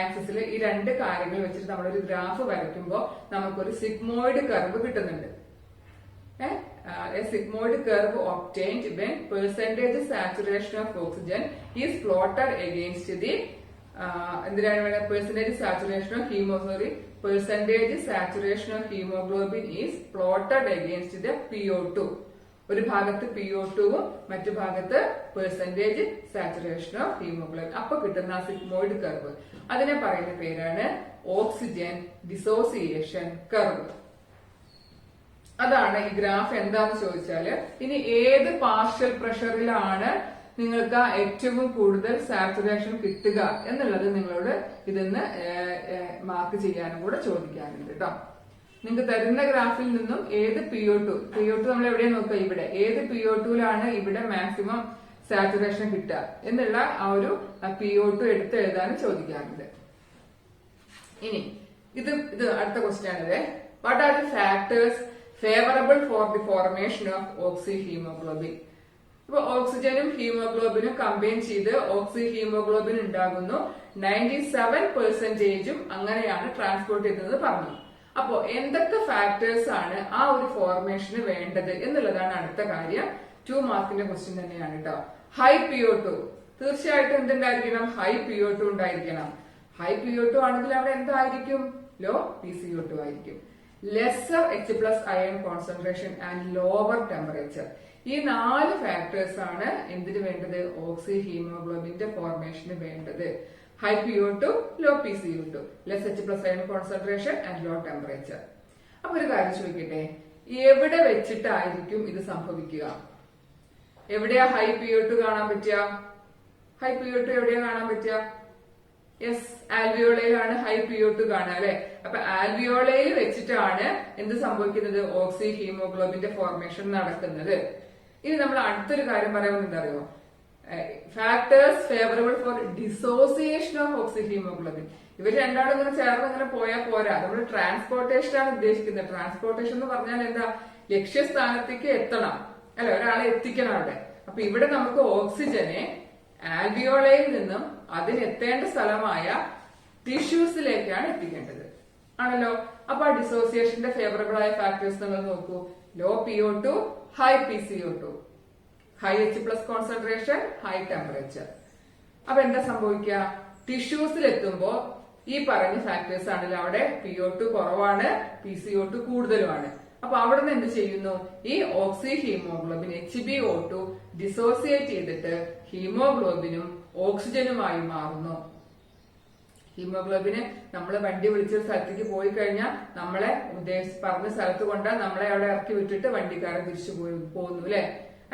ആക്സിസിൽ ഈ 2 കാര്യങ്ങൾ വെച്ചിട്ട് നമ്മളൊരു ഗ്രാഫ് വരയ്ക്കുമ്പോൾ നമുക്കൊരു സിഗ്മോയിഡ് കർവ് കിട്ടുന്നുണ്ട്. A sigmoid curve obtained when percentage saturation of oxygen is plotted against the percentage saturation of hemoglobin is plotted against the PO2. ഒരു ഭാഗത്ത് PO2 മറ്റു ഭാഗത്ത് പെർസെന്റേജ് സാച്ചുറേഷൻ ഓഫ് ഹീമോഗ്ലോബിൻ. അപ്പൊ കിട്ടുന്ന സിഗ്മോയിഡ് കർവ് അതിനെ പറയുന്ന പേരാണ് ഓക്സിജൻ ഡിസോസിയേഷൻ കർവ്. അതാണ് ഈ ഗ്രാഫ്. എന്താന്ന് ചോദിച്ചാല് ഇനി ഏത് പാർഷ്യൽ പ്രഷറിലാണ് നിങ്ങൾക്ക് ഏറ്റവും കൂടുതൽ സാച്ചുറേഷൻ കിട്ടുക എന്നുള്ളത് നിങ്ങളോട് ഇതെന്ന് മാർക്ക് ചെയ്യാനും കൂടെ ചോദിക്കാറുണ്ട് കേട്ടോ. നിങ്ങൾക്ക് തരുന്ന ഗ്രാഫിൽ നിന്നും ഏത് PO2 നമ്മൾ എവിടെ നോക്കുക, ഇവിടെ ഏത് PO2ലാണ് ഇവിടെ മാക്സിമം സാച്ചുറേഷൻ കിട്ടുക എന്നുള്ള ആ ഒരു PO2 എടുത്ത് എഴുതാനും ചോദിക്കാറുണ്ട്. ഇനി ഇത് അടുത്ത ക്വസ്റ്റ്യൻ ആണിത്. What are the factors favourable for the formation of oxy haemoglobin? ഇപ്പൊ ഓക്സിജനും ഹീമോഗ്ലോബിനും കമ്പൈൻ ചെയ്ത് ഓക്സി ഹീമോഗ്ലോബിൻ ഉണ്ടാകുന്നു. 97% അങ്ങനെയാണ് ട്രാൻസ്പോർട്ട് ചെയ്യുന്നത് പറഞ്ഞു. അപ്പോ എന്തൊക്കെ ഫാക്ടേഴ്സ് ആണ് ആ ഒരു ഫോർമേഷന് വേണ്ടത് എന്നുള്ളതാണ് അടുത്ത കാര്യം. 2 മാർക്കിന്റെ ക്വസ്റ്റ്യൻ തന്നെയാണ് കേട്ടോ. ഹൈ PO2 തീർച്ചയായിട്ടും എന്തുണ്ടായിരിക്കണം? ഹൈ PO2 ഉണ്ടായിരിക്കണം. ഹൈ PO2 ആണെങ്കിൽ അവിടെ എന്തായിരിക്കും? ലോ PCO2 ആയിരിക്കും. Lesser H+ ion concentration and lower temperature. ഈ 4 ഫാക്ടേഴ്സ് ആണ് എന്തിനു വേണ്ടത്? ഓക്സി ഹീമോഗ്ലോബിന്റെ ഫോർമേഷന് വേണ്ടത്. High PO2, low PCO2, less H+ ion concentration and low temperature. അപ്പൊ ഒരു കാര്യം ചോദിക്കട്ടെ, എവിടെ വെച്ചിട്ടായിരിക്കും ഇത് സംഭവിക്കുക? എവിടെയാ ഹൈ PO2 കാണാൻ പറ്റുക? ഹൈ PO2 എവിടെയാ കാണാൻ പറ്റുക? യെസ്, ആൽവിയോളയിലാണ് ഹൈ PO2 കാണുക അല്ലെ. അപ്പൊ ആൽവിയോളയിൽ വെച്ചിട്ടാണ് എന്ത് സംഭവിക്കുന്നത്? ഓക്സി ഹീമോഗ്ലോബിന്റെ ഫോർമേഷൻ നടക്കുന്നത്. ഇനി നമ്മൾ അടുത്തൊരു കാര്യം പറയുന്നത് എന്താ അറിയോ? Factors favourable four dissociation of oxy haemoglobin. ഇവർ രണ്ടാളും ഇങ്ങനെ ചേർന്ന് ഇങ്ങനെ പോയാൽ പോരാ. നമ്മൾ ട്രാൻസ്പോർട്ടേഷൻ ആണ് ഉദ്ദേശിക്കുന്നത്. ട്രാൻസ്പോർട്ടേഷൻ എന്ന് പറഞ്ഞാൽ എന്താ? ലക്ഷ്യസ്ഥാനത്തേക്ക് എത്തണം അല്ലെ, ഒരാളെ എത്തിക്കണം അവിടെ. അപ്പൊ ഇവിടെ നമുക്ക് ഓക്സിജനെ ആൽവിയോളയിൽ നിന്നും അതിനെത്തേണ്ട സ്ഥലമായ ടിഷ്യൂസിലേക്കാണ് എത്തിക്കേണ്ടത് ആണല്ലോ. അപ്പൊ ആ ഡിസോസിയേഷന്റെ ഫേവറബിൾ ആയ ഫാക്ടേഴ്സ് നിങ്ങൾ നോക്കൂ. Low PO2, high PCO2, high H+ concentration, high temperature. അപ്പൊ എന്താ സംഭവിക്കുക? ടിഷ്യൂസിൽ എത്തുമ്പോ ഈ പറഞ്ഞ ഫാക്ടേഴ്സ് ആണല്ലോ, അവിടെ PO2 കുറവാണ്, PCO2 കൂടുതലുമാണ്. അപ്പൊ അവിടെ നിന്ന് എന്ത് ചെയ്യുന്നു? ഈ ഓക്സി ഹീമോഗ്ലോബിൻ HbO2 ഡിസോസിയേറ്റ് ചെയ്തിട്ട് ഹീമോഗ്ലോബിനും ഓക്സിജനുമായി മാറുന്നു. ഹീമോഗ്ലോബിന് നമ്മൾ വണ്ടി വിളിച്ചൊരു സ്ഥലത്തേക്ക് പോയി കഴിഞ്ഞാൽ നമ്മളെ പറഞ്ഞ സ്ഥലത്ത് കൊണ്ട് നമ്മളെ അവിടെ ഇറക്കി വിട്ടിട്ട് വണ്ടിക്കാരൻ തിരിച്ചു പോകുന്നു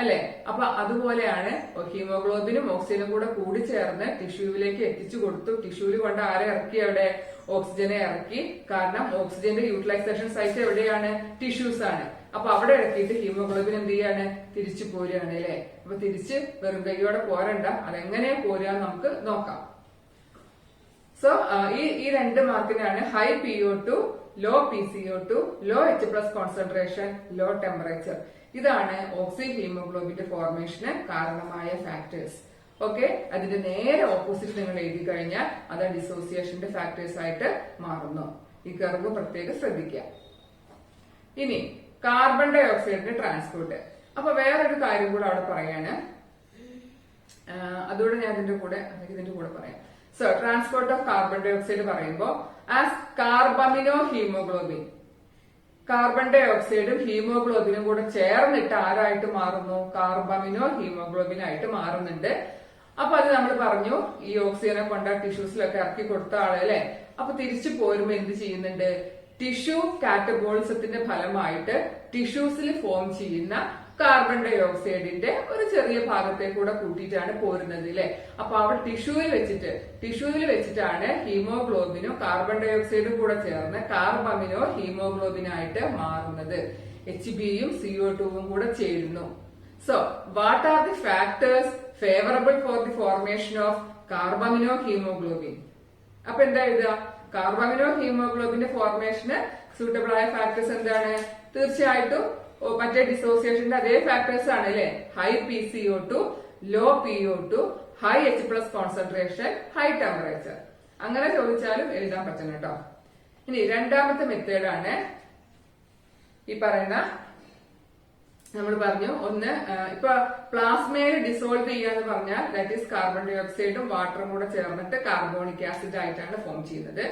അല്ലെ. അപ്പൊ അതുപോലെയാണ് ഹീമോഗ്ലോബിനും ഓക്സിജനും കൂടി ചേർന്ന് ടിഷ്യൂവിലേക്ക് എത്തിച്ചു കൊടുത്തു. ടിഷ്യൂവിൽ കൊണ്ട് ആരെ ഇറക്കി? അവിടെ ഓക്സിജനെ ഇറക്കി. കാരണം ഓക്സിജന്റെ യൂട്ടിലൈസേഷൻ സൈറ്റ് എവിടെയാണ്? ടിഷ്യൂസ് ആണ്. അപ്പൊ അവിടെ ഇറക്കിയിട്ട് ഹീമോഗ്ലോബിൻ എന്ത് ചെയ്യാണ്? തിരിച്ചു പോരുകയാണ് അല്ലെ. അപ്പൊ തിരിച്ച് വെറും കൈയോടെ പോരണ്ട, അതെങ്ങനെ പോരുക നമുക്ക് നോക്കാം. സോ ഈ 2 മാർക്കിനാണ് high PO2, low PCO2, low H+ concentration, low temperature. ഇതാണ് ഓക്സി ഹീമോഗ്ലോബിന്റെ ഫോർമേഷന് കാരണമായ ഫാക്ടേഴ്സ്. ഓക്കെ, അതിന്റെ നേരെ ഓപ്പോസിറ്റ് നിങ്ങൾ എഴുതി കഴിഞ്ഞാൽ അത് ഡിസോസിയേഷന്റെ ഫാക്ടേഴ്സ് ആയിട്ട് മാറുന്നു. ഈ കർവ് പ്രത്യേകം ശ്രദ്ധിക്കുക. ഇനി കാർബൺ ഡൈ ഓക്സൈഡിന്റെ ട്രാൻസ്പോർട്ട്. അപ്പൊ വേറൊരു കാര്യം കൂടെ അവിടെ പറയാണ്, അതുകൂടെ ഞാൻ ഇതിന്റെ കൂടെ പറയാം. So transport of carbon dye oxide പറയുമ്പോൾ ആസ് കാർബമിനോ ഹീമോഗ്ലോബിൻ, കാർബൺ ഡൈ ഓക്സൈഡും ഹീമോഗ്ലോബിനും കൂടെ ചേർന്നിട്ട് ആരായിട്ട് മാറുന്നു? കാർബമിനോ ഹീമോഗ്ലോബിൻ ആയിട്ട് മാറുന്നുണ്ട്. അപ്പൊ അത് നമ്മൾ പറഞ്ഞു, ഈ ഓക്സിജനെ കൊണ്ട് ടിഷ്യൂസിലൊക്കെ ഇറക്കി കൊടുത്ത ആളല്ലേ. അപ്പൊ തിരിച്ചു പോരുമ്പോ എന്ത് ചെയ്യുന്നുണ്ട്? ടിഷ്യൂ കാറ്റബോളിസത്തിന്റെ ഫലമായിട്ട് ടിഷ്യൂസിൽ ഫോം ചെയ്യുന്ന കാർബൺ ഡൈ ഓക്സൈഡിന്റെ ഒരു ചെറിയ ഭാഗത്തെ കൂടെ കൂട്ടിയിട്ടാണ് പോരുന്നത് അല്ലെ. അപ്പൊ അവിടെ ടിഷ്യൂവിൽ വെച്ചിട്ടാണ് ഹീമോഗ്ലോബിനും കാർബൺ ഡൈ ഓക്സൈഡും കൂടെ ചേർന്ന് കാർബമിനോ ഹീമോഗ്ലോബിനായിട്ട് മാറുന്നത്. HBയും CO2വും കൂടെ ചേരുന്നു. So what are the factors favourable for the formation of carbamino haemoglobin? അപ്പൊ എന്താ എഴുതുക? കാർബമിനോ ഹീമോഗ്ലോബിന്റെ ഫോർമേഷന് സൂട്ടബിൾ ആയ ഫാക്ടേഴ്സ് എന്താണ്? തീർച്ചയായിട്ടും മറ്റേ ഡിസോസിയേഷന്റെ അതേ ഫാക്ടേഴ്സ് ആണ് അല്ലെ. High PCO2, low PO2, high H+ concentration, high temperature. അങ്ങനെ ചോദിച്ചാലും എഴുതാൻ പറ്റണം കേട്ടോ. ഇനി രണ്ടാമത്തെ മെത്തേഡാണ് ഈ പറയുന്ന, നമ്മൾ പറഞ്ഞു ഒന്ന് ഇപ്പൊ പ്ലാസ്മയിൽ ഡിസോൾവ് ചെയ്യാന്ന് പറഞ്ഞാൽ ദാറ്റ് ഈസ് കാർബൺ ഡൈ ഓക്സൈഡും വാട്ടറും കൂടെ ചേർന്നിട്ട് കാർബോണിക് ആസിഡ് ആയിട്ടാണ് ഫോം ചെയ്യുന്നത്.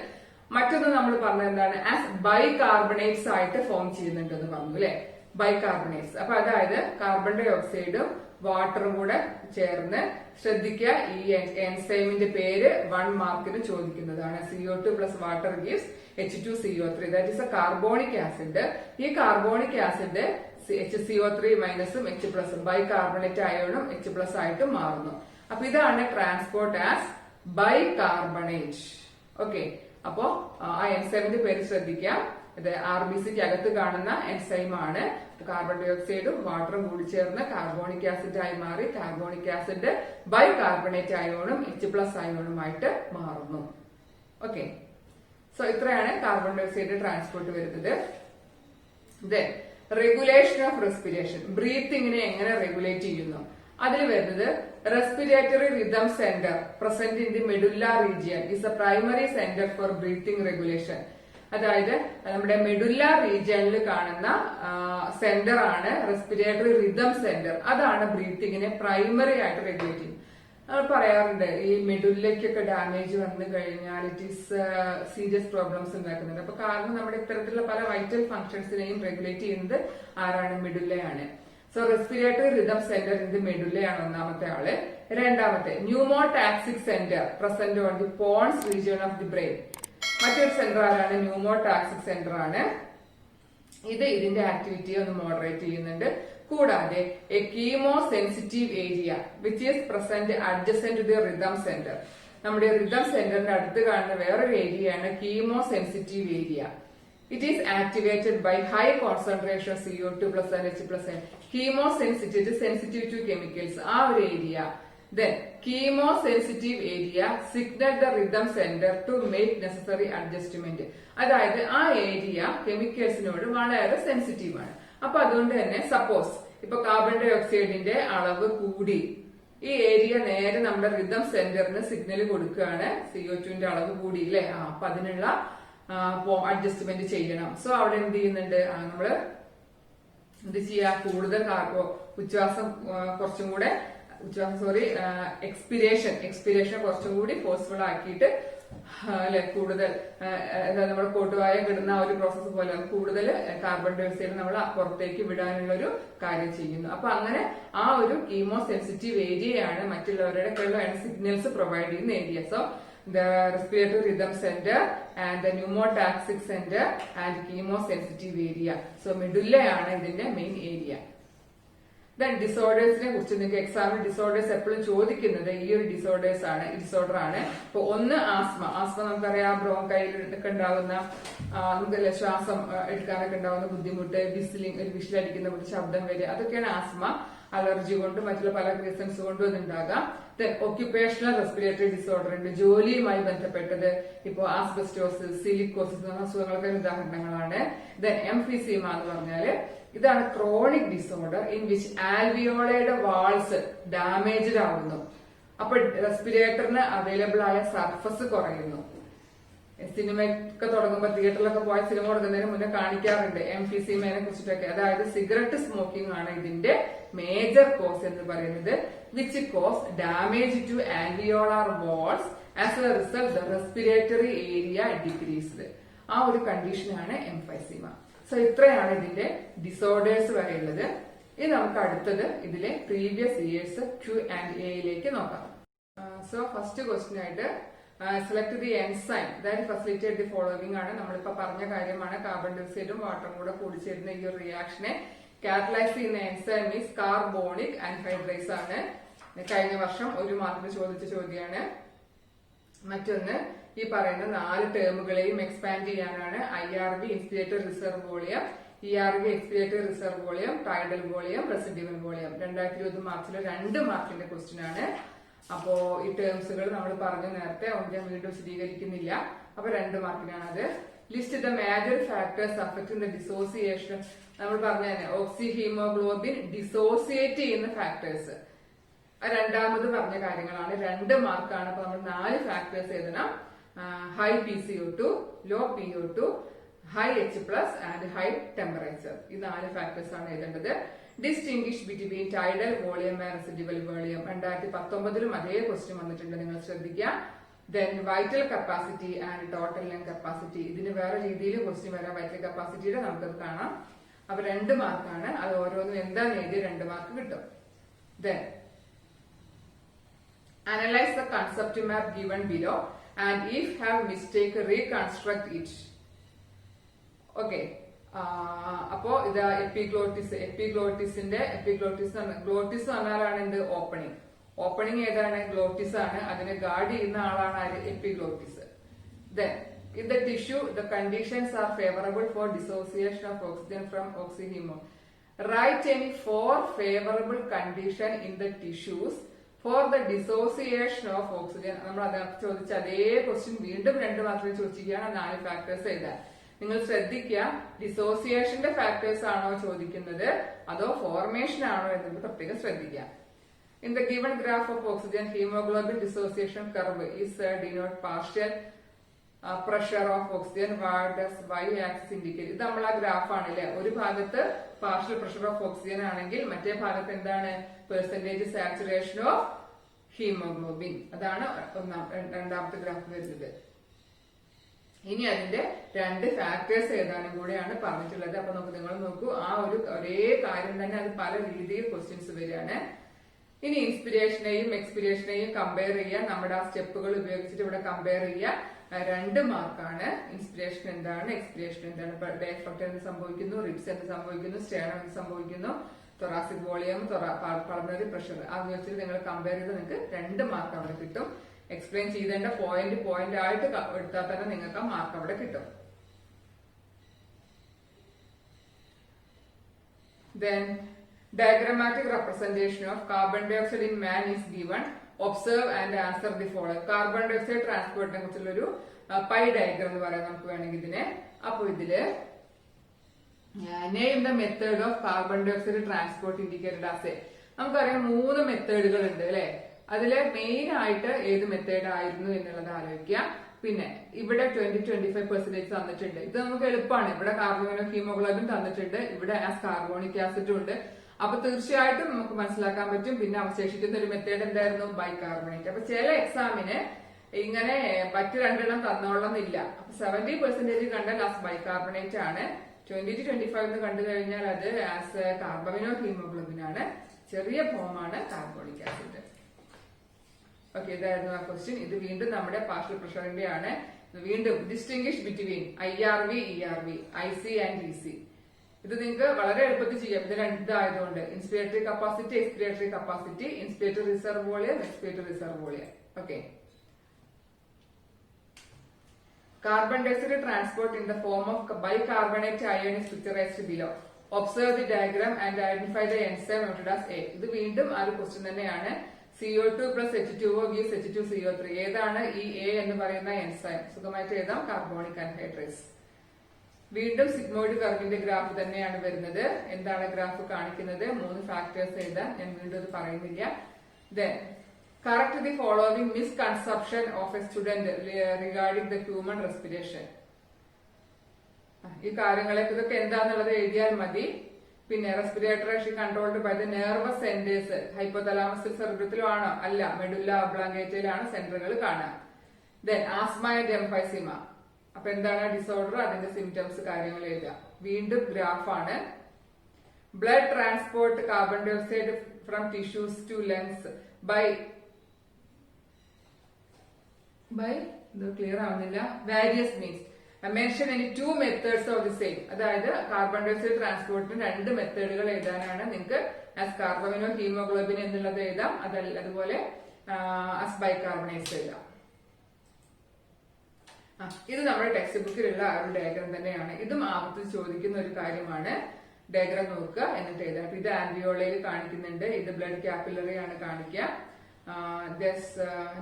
മറ്റൊന്ന് നമ്മൾ പറഞ്ഞത് എന്താണ്? ആസ് ബൈകാർബണേറ്റ്സ് ആയിട്ട് ഫോം ചെയ്യുന്നുണ്ട് എന്ന് പറഞ്ഞു അല്ലെ. ബൈകാർബണേറ്റ്സ്. അപ്പൊ അതായത് കാർബൺ ഡൈ ഓക്സൈഡും വാട്ടറും കൂടെ ചേർന്ന്, ശ്രദ്ധിക്കുക ഈ എൻസൈമിന്റെ പേര് 1 മാർക്കിന് ചോദിക്കുന്നതാണ്. CO2 plus water gives H2CO3, that is a carbonic acid. ഈ കാർബോണിക് ആസിഡ് HCO3 മൈനസും H+, ബൈകാർബണേറ്റ് അയോണും H+ ആയിട്ട് മാറുന്നു. അപ്പൊ ഇതാണ് ട്രാൻസ്പോർട്ട് ആസ് ബൈകാർബണേറ്റ്. ഓക്കെ, അപ്പോ ആ എൻസൈമിന്റെ പേര് ശ്രദ്ധിക്കാം. ഇത് RBCക്ക് അകത്ത് കാണുന്ന എൻസൈം ആണ്. കാർബൺ ഡൈ ഓക്സൈഡും വാട്ടറും കൂടി ചേർന്ന് കാർബോണിക് ആസിഡ് ആയി മാറി കാർബോണിക് ആസിഡ് ബൈകാർബണേറ്റ് അയോണും H+ അയോണുമായിട്ട് മാറുന്നു. ഓക്കെ, സോ ഇത്രയാണ് കാർബൺ ഡൈ ഓക്സൈഡ് ട്രാൻസ്പോർട്ട് വരുന്നത്. റെഗുലേഷൻ ഓഫ് റെസ്പിറേഷൻ, ബ്രീത്തിങ്ങിനെ എങ്ങനെ റെഗുലേറ്റ് ചെയ്യുന്നു? അതിൽ വരുന്നത് respiratory rhythm centre present in the medulla region is A primary centre for breathing regulation. അതായത് നമ്മുടെ മെഡുല്ല റീജിയനിൽ കാണുന്ന സെന്റർ ആണ് റെസ്പിറേറ്ററി റിതം സെന്റർ. അതാണ് ബ്രീത്തിങ്ങിനെ പ്രൈമറി ആയിട്ട് റെഗുലേറ്റ് ചെയ്യുന്നത്. നമ്മൾ പറയാറുണ്ട് ഈ മെഡുല്ലയ്ക്കൊക്കെ ഡാമേജ് വന്നു കഴിഞ്ഞാൽ ഇറ്റ് ഈസ് സീരിയസ് പ്രോബ്ലംസ് ഉണ്ടാക്കുന്നുണ്ട്. അപ്പൊ കാരണം നമ്മുടെ ഇത്തരത്തിലുള്ള പല വൈറ്റൽ ഫംഗ്ഷൻസിനെയും റെഗുലേറ്റ് ചെയ്യുന്നത് ആരാണ്? മെഡുല്ലയാണ്. സോ റെസ്പിറേറ്ററി റിതം സെന്റർ ഇത് മെഡുല്ലയാണ് ഒന്നാമത്തെ ആള്. രണ്ടാമത്തെ pneumotaxic centre present on the pons region of the brain. മറ്റൊരു സെന്റർ ആരാണ്? ന്യൂമോടാക്സിക് സെന്റർ ആണ്. ഇത് ഇതിന്റെ ആക്ടിവിറ്റിയെ ഒന്ന് മോഡറേറ്റ് ചെയ്യുന്നുണ്ട്. കൂടാതെ a chemosensitive area which is present adjacent to the rhythm centre. നമ്മുടെ റിതം സെന്ററിന്റെ അടുത്ത് കാണുന്ന വേറൊരു ഏരിയയാണ് chemosensitive area. It is activated by high concentration CO2 plus H plus chemosensitive to chemicals. ആ ഒരു ഏരിയ. Then chemosensitive area signal the rhythm center to make necessary adjustment. അതായത് ആ ഏരിയ കെമിക്കൽസിനോട് വളരെ സെൻസിറ്റീവ് ആണ്. അപ്പൊ അതുകൊണ്ട് തന്നെ സപ്പോസ് ഇപ്പൊ കാർബൺ ഡൈ ഓക്സൈഡിന്റെ അളവ് കൂടി, ഈ ഏരിയ നേരെ നമ്മുടെ റിതം സെന്ററിന് സിഗ്നൽ കൊടുക്കുകയാണ് CO2ന്റെ അളവ് കൂടി അല്ലെ, അപ്പൊ അതിനുള്ള അഡ്ജസ്റ്റ്മെന്റ് ചെയ്യണം. സോ അവിടെ എന്ത് ചെയ്യുന്നുണ്ട്? നമ്മള് എന്ത് ചെയ്യാ? കൂടുതൽ ഉച്ഛ്വാസം കുറച്ചും കൂടെ എക്സ്പിരേഷൻ കുറച്ചും കൂടി ഫോഴ്സ്ഫുൾ ആക്കിയിട്ട് അല്ലെ കൂടുതൽ നമ്മുടെ കോട്ടുവായ കിടുന്ന ഒരു പ്രോസസ്സ് പോലെ കൂടുതൽ കാർബൺ ഡൈ ഓക്സൈഡ് നമ്മൾ പുറത്തേക്ക് വിടാനുള്ള ഒരു കാര്യം ചെയ്യുന്നു. അപ്പൊ അങ്ങനെ ആ ഒരു കീമോ സെൻസിറ്റീവ് ഏരിയയാണ് മറ്റുള്ളവരുടെ സിഗ്നൽസ് പ്രൊവൈഡ് ചെയ്യുന്ന area. So the respiratory rhythm center and the pneumotaxic center and chemosensitive area. So medulla ആണ് ഇതിന്റെ മെയിൻ ഏരിയ. ദെൻ ഡിസോർഡേഴ്സിനെ കുറിച്ച് നിങ്ങൾക്ക് എക്സാമിൽ ഡിസോർഡേഴ്സ് എപ്പോഴും ചോദിക്കുന്നത് ഈ ഒരു ഡിസോർഡർ ആണ്. ഇപ്പൊ ഒന്ന് ആസ്മ നമുക്കറിയാം, ബ്രോങ്കൈലൊക്കെ ഉണ്ടാവുന്ന നമുക്കല്ലേ ശ്വാസം എടുക്കാനൊക്കെ ഉണ്ടാവുന്ന ബുദ്ധിമുട്ട്, ഒരു വിസിലടിക്കുന്ന ശബ്ദം വരെ, അതൊക്കെയാണ് ആസ്മ. അലർജി കൊണ്ടും മറ്റുള്ള പല റീസൺസ് കൊണ്ടും അതുണ്ടാകാം. ദെൻ ഒക്യുപേഷണൽ റെസ്പിറേറ്ററി ഡിസോർഡർ ഉണ്ട്, ജോലിയുമായി ബന്ധപ്പെട്ടത്. ഇപ്പോ ആസ്ബസ്റ്റോസിസ്, സിലിക്കോസിസ് എന്ന അസുഖങ്ങൾക്ക് ഉദാഹരണങ്ങളാണ്. ദെൻ എംഫിസീമ എന്ന് പറഞ്ഞാല് ഇതാണ് ക്രോണിക് ഡിസോർഡർ ഇൻ വിച്ച് ആൽവിയോളയുടെ വാൾസ് ഡാമേജ്ഡ് ആവുന്നു. അപ്പൊ റെസ്പിറേറ്ററിന് അവൈലബിൾ ആയ സർഫസ് കുറയുന്നു. സിനിമയൊക്കെ തുടങ്ങുമ്പോൾ തിയേറ്ററിലൊക്കെ പോയ സിനിമ തുടങ്ങുന്നതിന് മുന്നേ കാണിക്കാറുണ്ട് എംഫിസീമയെ കുറിച്ചിട്ടൊക്കെ. അതായത് സിഗരറ്റ് സ്മോക്കിംഗ് ആണ് ഇതിന്റെ മേജർ കോസ് എന്ന് പറയുന്നത്, which cause damage to alveolar walls as a result the respiratory area decreased. ആ ഒരു കണ്ടീഷനാണ് എംഫൈസീമ. സോ ഇത്രയാണ് ഇതിന്റെ ഡിസോർഡേഴ്സ് പറയുന്നത്. ഇനി നമുക്ക് അടുത്തത് ഇതിലെ പ്രീവിയസ് ഇയേഴ്സ് Q&Aയിലേക്ക് നോക്കാം. സോ ഫസ്റ്റ് ക്വസ്റ്റ്യൻ ആയിട്ട് select the enzyme that facilitate the following ആണ്. നമ്മളിപ്പോ പറഞ്ഞ കാര്യമാണ്, കാർബൺ ഡൈ ഓക്സൈഡും വാട്ടറും കൂടെ കൂടിച്ചേരുന്ന ഈ ഒരു റിയാക്ഷനെ കാറ്റലൈസ് ചെയ്യുന്ന എൻസൈം മീൻസ് കാർബോണിക് ആൻഹൈഡ്രേസ് ആണ്. കഴിഞ്ഞ വർഷം 1 മാർക്കിന് ചോദിച്ച ചോദ്യമാണ്. മറ്റൊന്ന് ഈ പറയുന്ന 4 ടേമുകളെയും എക്സ്പാൻഡ് ചെയ്യാനാണ്. IRV inspiratory reserve volume, ERV expiratory reserve volume, tidal volume, residual volume. 2020 മാർച്ചിലെ 2 മാർക്കിന്റെ ക്വസ്റ്റ്യൻ ആണ്. അപ്പോ ഈ ടേംസുകൾ നമ്മൾ പറഞ്ഞു നേരത്തെ, ഞാൻ വീണ്ടും വിശദീകരിക്കുന്നില്ല. അപ്പൊ 2 മാർക്കിനാണ് അത്. List the major factors affecting the dissociation. നമ്മൾ പറഞ്ഞ ഓക്സി ഹീമോഗ്ലോബിൻ ഡിസോസിയേറ്റ് ചെയ്യുന്ന ഫാക്ടേഴ്സ്, രണ്ടാമത് പറഞ്ഞ കാര്യങ്ങളാണ്. 2 മാർക്കാണ്. അപ്പൊ നമ്മൾ 4 ഫാക്ടേഴ്സ് എഴുതണം. High PCO2, low PO2, high H+ and high temperature. ഈ 4 ഫാക്ടേഴ്സ് ആണ് എഴുതേണ്ടത്. Distinguish between tidal volume and residual volume. 2019 അതേ ക്വസ്റ്റ്യൻ വന്നിട്ടുണ്ട്, നിങ്ങൾ ശ്രദ്ധിക്കുക. Then vital capacity and total lung capacity. ഇതിന് വേറെ രീതിയിൽ ക്വസ്റ്റ്യൻ വരാം. വൈറ്റൽ കപ്പാസിറ്റിയുടെ നമുക്കത് കാണാം. അപ്പൊ 2 മാർക്കാണ്. അത് ഓരോന്നും എന്താന്ന് എഴുതി 2 മാർക്ക് കിട്ടും. Then analyze the concept map given below and if have mistake reconstruct it. Okay. അപ്പോ ഇത് എപ്പിഗ്ലോട്ടിസിന്റെ ഗ്ലോട്ടിസ് പറഞ്ഞാലാണ് എന്ത്? ഓപ്പണിംഗ് ഏതാണ്? ഗ്ലോട്ടിസ് ആണ്. അതിനെ ഗാർഡ് ചെയ്യുന്ന ആളാണ് ആര്? Epiglottis. Then in the tissue the conditions are favorable for dissociation of oxygen from oxyhemo. Write any 4 favorable condition in the tissues for the dissociation of oxygen. നമ്മൾ അതിനകത്ത് ചോദിച്ച അതേ ക്വസ്റ്റ്യൻ വീണ്ടും 2 മാർക്കിൽ ചോദിച്ചിരിക്കുകയാണ്. 4 ഫാക്ടേഴ്സ് എഴുതാൻ. നിങ്ങൾ ശ്രദ്ധിക്കുക, ഡിസോസിയേഷന്റെ ഫാക്ടേഴ്സ് ആണോ ചോദിക്കുന്നത് അതോ ഫോർമേഷൻ ആണോ എന്നത് പ്രത്യേകം ശ്രദ്ധിക്കുക. In the given graph of oxygen hemoglobin dissociation curve is denote partial pressure of oxygen what does Y axis indicate. ഇത് നമ്മൾ ആ ഗ്രാഫാണ് അല്ലെ. ഒരു ഭാഗത്ത് പാർഷ്യൽ പ്രഷർ ഓഫ് ഓക്സിജൻ ആണെങ്കിൽ മറ്റേ ഭാഗത്ത് എന്താണ് പെർസെന്റേജ് സാച്ചുറേഷൻ ഓഫ് ഹീമോഗ്ലോബിൻ. അതാണ് രണ്ടാമത്തെ ഗ്രാഫ് വരുന്നത്. ഇനി അതിന്റെ രണ്ട് ഫാക്ടേഴ്സ് ഏതാനും കൂടെയാണ് പറഞ്ഞിട്ടുള്ളത്. അപ്പൊ നമുക്ക് നിങ്ങൾ നോക്കൂ, ആ ഒരു ഒരേ കാര്യം തന്നെ അത് പല രീതിയിൽ ക്വസ്റ്റ്യൻസ് വരികയാണ്. ഇനി ഇൻസ്പിരേഷനെയും എക്സ്പിരേഷനെയും കമ്പയർ ചെയ്യാൻ നമ്മുടെ ആ സ്റ്റെപ്പുകൾ ഉപയോഗിച്ചിട്ട് ഇവിടെ കമ്പയർ ചെയ്യാൻ 2 മാർക്കാണ്. ഇൻസ്പിരേഷൻ എന്താണ്, എക്സ്പിരേഷൻ എന്താണ്, ഡയഫ്രക്ട് എന്ത് സംഭവിക്കുന്നു, റിബ്സ് എന്ത് സംഭവിക്കുന്നു, സ്റ്റേർണം എന്ത് സംഭവിക്കുന്നു, തൊറാസിക് വോളിയം, പൾമണറി പ്രഷർ, അത് വെച്ചിട്ട് നിങ്ങൾ കമ്പയർ ചെയ്ത് നിങ്ങൾക്ക് 2 മാർക്ക് അവിടെ കിട്ടും. എക്സ്പ്ലെയിൻ ചെയ്തേണ്ട പോയിന്റ് ആയിട്ട് എടുത്താൽ തന്നെ നിങ്ങൾക്ക് മാർക്ക് അവിടെ കിട്ടും. Then diagrammatic representation of carbon dioxide in man is given. Observe and answer the following. Carbon dioxide ട്രാൻസ്പോർട്ടിനെ കുറിച്ചുള്ള ഒരു പൈ ഡയഗ്രം എന്ന് പറയാം നമുക്ക് വേണമെങ്കിൽ ഇതിനെ. അപ്പൊ ഇതില് name the method of carbon dioxide transport indicated as A. നമുക്കറിയാം 3 മെത്തേഡുകൾ ഉണ്ട് അല്ലെ. അതില് മെയിൻ ആയിട്ട് ഏത് മെത്തേഡ് ആയിരുന്നു എന്നുള്ളത് ആലോചിക്കുക. പിന്നെ ഇവിടെ 20-25% തന്നിട്ടുണ്ട്. ഇത് നമുക്ക് എളുപ്പമാണ്. ഇവിടെ കാർബോണോ ഹീമോഗ്ലോബിൻ തന്നിട്ടുണ്ട്, ഇവിടെ കാർബോണിക് ആസിഡും ഉണ്ട്. അപ്പൊ തീർച്ചയായിട്ടും നമുക്ക് മനസ്സിലാക്കാൻ പറ്റും. പിന്നെ അവശേഷിക്കുന്ന ഒരു മെത്തേഡ് എന്തായിരുന്നു, ബൈകാർബണേറ്റ്. അപ്പൊ ചില എക്സാമിന് ഇങ്ങനെ മറ്റു 2 എണ്ണം തന്നോളന്നില്ല. അപ്പൊ 70% കണ്ടാൽ ആസ് ബൈകാർബണേറ്റ് ആണ്. 20-25 എന്ന് കണ്ടു കഴിഞ്ഞാൽ അത് ആസ് കാർബമിനോ ഹീമോഗ്ലോബിൻ ആണ്. ചെറിയ ഫോമാണ് കാർബോണിക് ആസിഡ്. ഓക്കെ, ഇതായിരുന്നു ആ ക്വസ്റ്റ്യൻ. ഇത് വീണ്ടും നമ്മുടെ പാർഷ്യൽ പ്രഷറിന്റെ ആണ്. വീണ്ടും distinguish between IRV, ERV, IC and EC. ഇത് നിങ്ങൾക്ക് വളരെ എളുപ്പത്തിൽ ചെയ്യാം. ഇത് രണ്ടായതുകൊണ്ട് inspiratory capacity, expiratory capacity, inspiratory reserve volume, expiratory reserve volume. Okay. Carbon dioxide transport in the form of bicarbonate ion is picturized below. Observe the diagram and identify the enzyme noted as A. ഇത് വീണ്ടും ആ ഒരു ക്വസ്റ്റ്യൻ തന്നെയാണ്. CO2 plus H2O gives H2CO3. ഏതാണ് ഈ A എന്ന് പറയുന്ന എൻസൈം? സുഖമായിട്ട് എഴുതാം, കാർബോണിക് ആൻഹൈഡ്രേസ്. വീണ്ടും സിഗ്മോയിഡ് കർവിന്റെ ഗ്രാഫ് തന്നെയാണ് വരുന്നത്. എന്താണ് ഗ്രാഫ് കാണിക്കുന്നത്? 3 ഫാക്ടേഴ്സ് എഴുതാൻ ഞാൻ വീണ്ടും ഇത് പറയുന്നില്ല. Then correct the following misconception of a student regarding the human respiration. ഈ കാര്യങ്ങളെ ഇതൊക്കെ എന്താന്നുള്ളത് എഴുതിയാൽ മതി. പിന്നെ respiratory controlled by the nervous centres. ഹൈപ്പോതലാമസിൽ സെറിബ്രത്തിലും ആണോ? അല്ല, മെഡുല്ല ഒബ്ലാങ്കേറ്റയിലാണ് സെന്ററുകൾ കാണുക. Then asthma and emphysema. അപ്പൊ എന്താണ് ഡിസോർഡർ, അതിന്റെ സിംറ്റംസ് കാര്യങ്ങൾ എഴുതുക. വീണ്ടും ഗ്രാഫാണ്. Blood transport carbon dioxide from tissues to lungs by ഇത് ക്ലിയർ ആവുന്നില്ല. Various means mention any 2 methods of the same. അതായത് കാർബൺ ഡയോക്സൈഡ് ട്രാൻസ്പോർട്ടിന് 2 മെത്തേഡുകൾ എഴുതാനാണ് നിങ്ങൾക്ക്. ആസ് കാർബമിനോ ഹീമോഗ്ലോബിൻ എന്നുള്ളത് എഴുതാം, അതുപോലെ ആസ് ബൈകാർബണേറ്റ്സ് എഴുതാം. ഇത് നമ്മുടെ ടെക്സ്റ്റ് ബുക്കിലുള്ള ആ ഒരു ഡയഗ്രാം തന്നെയാണ്. ഇതും ആവർത്തിച്ച് ചോദിക്കുന്ന ഒരു കാര്യമാണ്. ഡയഗ്രാം നോക്കുക എന്നിട്ട് എഴുതാം. ഇത് ആൽവിയോളയിൽ കാണിക്കുന്നുണ്ട്, ഇത് ബ്ലഡ് കാപ്പിലറി ആണ് കാണിക്കുക.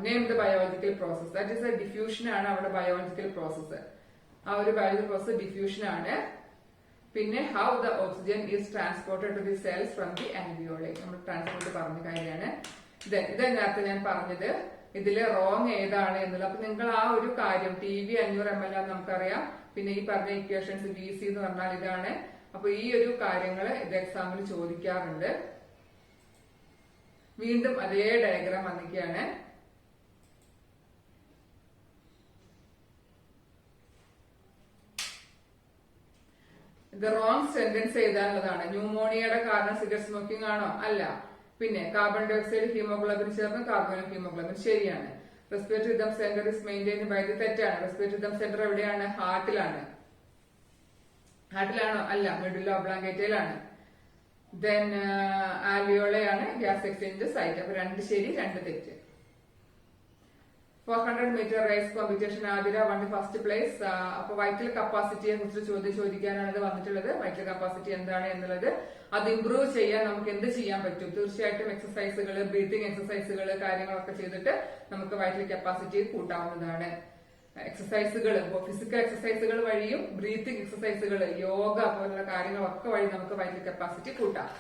Name the biological process. That is A diffusion ആണ് അവിടെ ബയോളജിക്കൽ പ്രോസസ്. ആ ഒരു ബയോളജിക്കൽ പ്രോസസ് ഡിഫ്യൂഷൻ ആണ്. പിന്നെ how the oxygen is transported to the cells from the alveoli. നമ്മൾ ട്രാൻസ്പോർട്ട് പറഞ്ഞ കാര്യമാണ്. ഇത് നേരത്തെ ഞാൻ പറഞ്ഞത്. ഇതില് റോങ് ഏതാണ് എന്നുള്ളത്. അപ്പൊ നിങ്ങൾ ആ ഒരു കാര്യം TV 500 ml നമുക്കറിയാം. പിന്നെ ഈ പറഞ്ഞ ഇക്വേഷൻസ് VC എന്ന് പറഞ്ഞാൽ ഇതാണ്. അപ്പൊ ഈ ഒരു കാര്യങ്ങൾ ഇത് എക്സാമിന് ചോദിക്കാറുണ്ട്. വീണ്ടും അതേ ഡയഗ്രാം വന്നിരിക്കുകയാണ്. ഇത് റോങ് സെന്റൻസ് എഴുതാനുള്ളതാണ്. ന്യൂമോണിയയുടെ കാരണം സിഗരറ്റ് സ്മോക്കിംഗ് ആണോ? അല്ല. പിന്നെ കാർബൺ ഡയോക്സൈഡ് ഹീമോഗ്ലോബിൻ ചേർന്ന് കാർബൺ ഹീമോഗ്ലോബിൻ ശരിയാണ്. Respiratory rhythm centre is maintain by the തെറ്റാണ്. റെസ്പിറേറ്ററി റിതം സെന്റർ എവിടെയാണ്? ഹാർട്ടിലാണ്. ഹാർട്ടിലാണോ? അല്ല, മെഡുല്ല ഒബ്ലാങ്കേറ്റയിലാണ്. ദെൻ ആൽവിയോളയാണ് ഗ്യാസ് എക്സ്ചേഞ്ച് സൈറ്റ്. അപ്പൊ 2 ശരി 2 തെറ്റ്. 400 metre race competition Athira won first place. അപ്പൊ വൈറ്റൽ കപ്പാസിറ്റിയെ കുറിച്ച് ചോദിക്കാനാണ് ഇത് വന്നിട്ടുള്ളത്. വൈറ്റൽ കപ്പാസിറ്റി എന്താണ് എന്നുള്ളത് അത് ഇംപ്രൂവ് ചെയ്യാൻ നമുക്ക് എന്ത് ചെയ്യാൻ പറ്റും? തീർച്ചയായിട്ടും എക്സസൈസുകൾ, ബ്രീത്തിങ് എക്സസൈസുകൾ കാര്യങ്ങളൊക്കെ ചെയ്തിട്ട് നമുക്ക് വൈറ്റൽ കപ്പാസിറ്റി കൂട്ടാവുന്നതാണ്. എക്സസൈസുകൾ, ഫിസിക്കൽ എക്സസൈസുകൾ വഴിയും ബ്രീത്തിങ് എക്സസൈസുകൾ, യോഗ പോലുള്ള കാര്യങ്ങളൊക്കെ വഴി നമുക്ക് വൈറ്റൽ കപ്പാസിറ്റി കൂട്ടാം.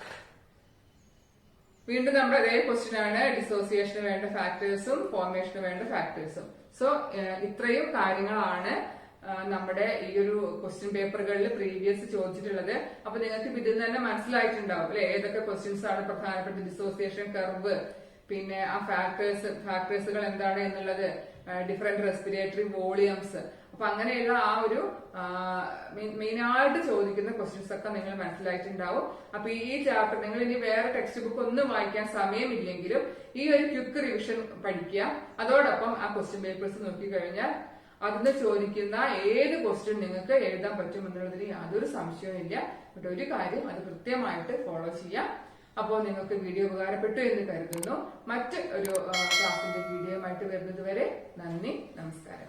വീണ്ടും നമ്മുടെ അതേ ക്വസ്റ്റ്യൻ ആണ്. ഡിസോസിയേഷന് വേണ്ട ഫാക്ടേഴ്സും ഫോർമേഷന് വേണ്ട ഫാക്ടേഴ്സും. സോ ഇത്രയും കാര്യങ്ങളാണ് നമ്മുടെ ഈ ഒരു ക്വസ്റ്റ്യൻ പേപ്പറുകളിൽ പ്രീവിയസ് ചോദിച്ചിട്ടുള്ളത്. അപ്പൊ നിങ്ങൾക്ക് ഇതിൽ തന്നെ മനസ്സിലായിട്ടുണ്ടാവും അല്ലെ ഏതൊക്കെ ക്വസ്റ്റ്യൻസ് ആണ് പ്രധാനപ്പെട്ട ഡിസോസിയേഷൻ കർവ്, പിന്നെ ആ ഫാക്ടേഴ്സുകൾ എന്താണ് എന്നുള്ളത്, ഡിഫറെന്റ് റെസ്പിറേറ്ററി വോളിയംസ്. അപ്പൊ അങ്ങനെയുള്ള ആ ഒരു മെയിനായിട്ട് ചോദിക്കുന്ന ക്വസ്റ്റ്യൻസ് ഒക്കെ നിങ്ങൾ മനസ്സിലായിട്ടുണ്ടാവും. അപ്പൊ ഈ ചാപ്റ്റർ നിങ്ങൾ ഇനി വേറെ ടെക്സ്റ്റ് ബുക്ക് ഒന്നും വായിക്കാൻ സമയമില്ലെങ്കിലും ഈ ഒരു ക്വിക്ക് റിവിഷൻ പഠിക്കുക. അതോടൊപ്പം ആ ക്വസ്റ്റ്യൻ പേപ്പേഴ്സ് നോക്കിക്കഴിഞ്ഞാൽ അതിന് ചോദിക്കുന്ന ഏത് ക്വസ്റ്റ്യൻ നിങ്ങൾക്ക് എഴുതാൻ പറ്റും എന്നുള്ളതിന് യാതൊരു സംശയവും ഇല്ല. പക്ഷെ ഒരു കാര്യം അത് കൃത്യമായിട്ട് ഫോളോ ചെയ്യാം. അപ്പോൾ നിങ്ങൾക്ക് വീഡിയോ ഉപകാരപ്പെട്ടു എന്ന് കരുതുന്നു. മറ്റ് ഒരു ക്ലാസിന്റെ വീഡിയോയുമായിട്ട് വരുന്നത് വരെ നന്ദി, നമസ്കാരം.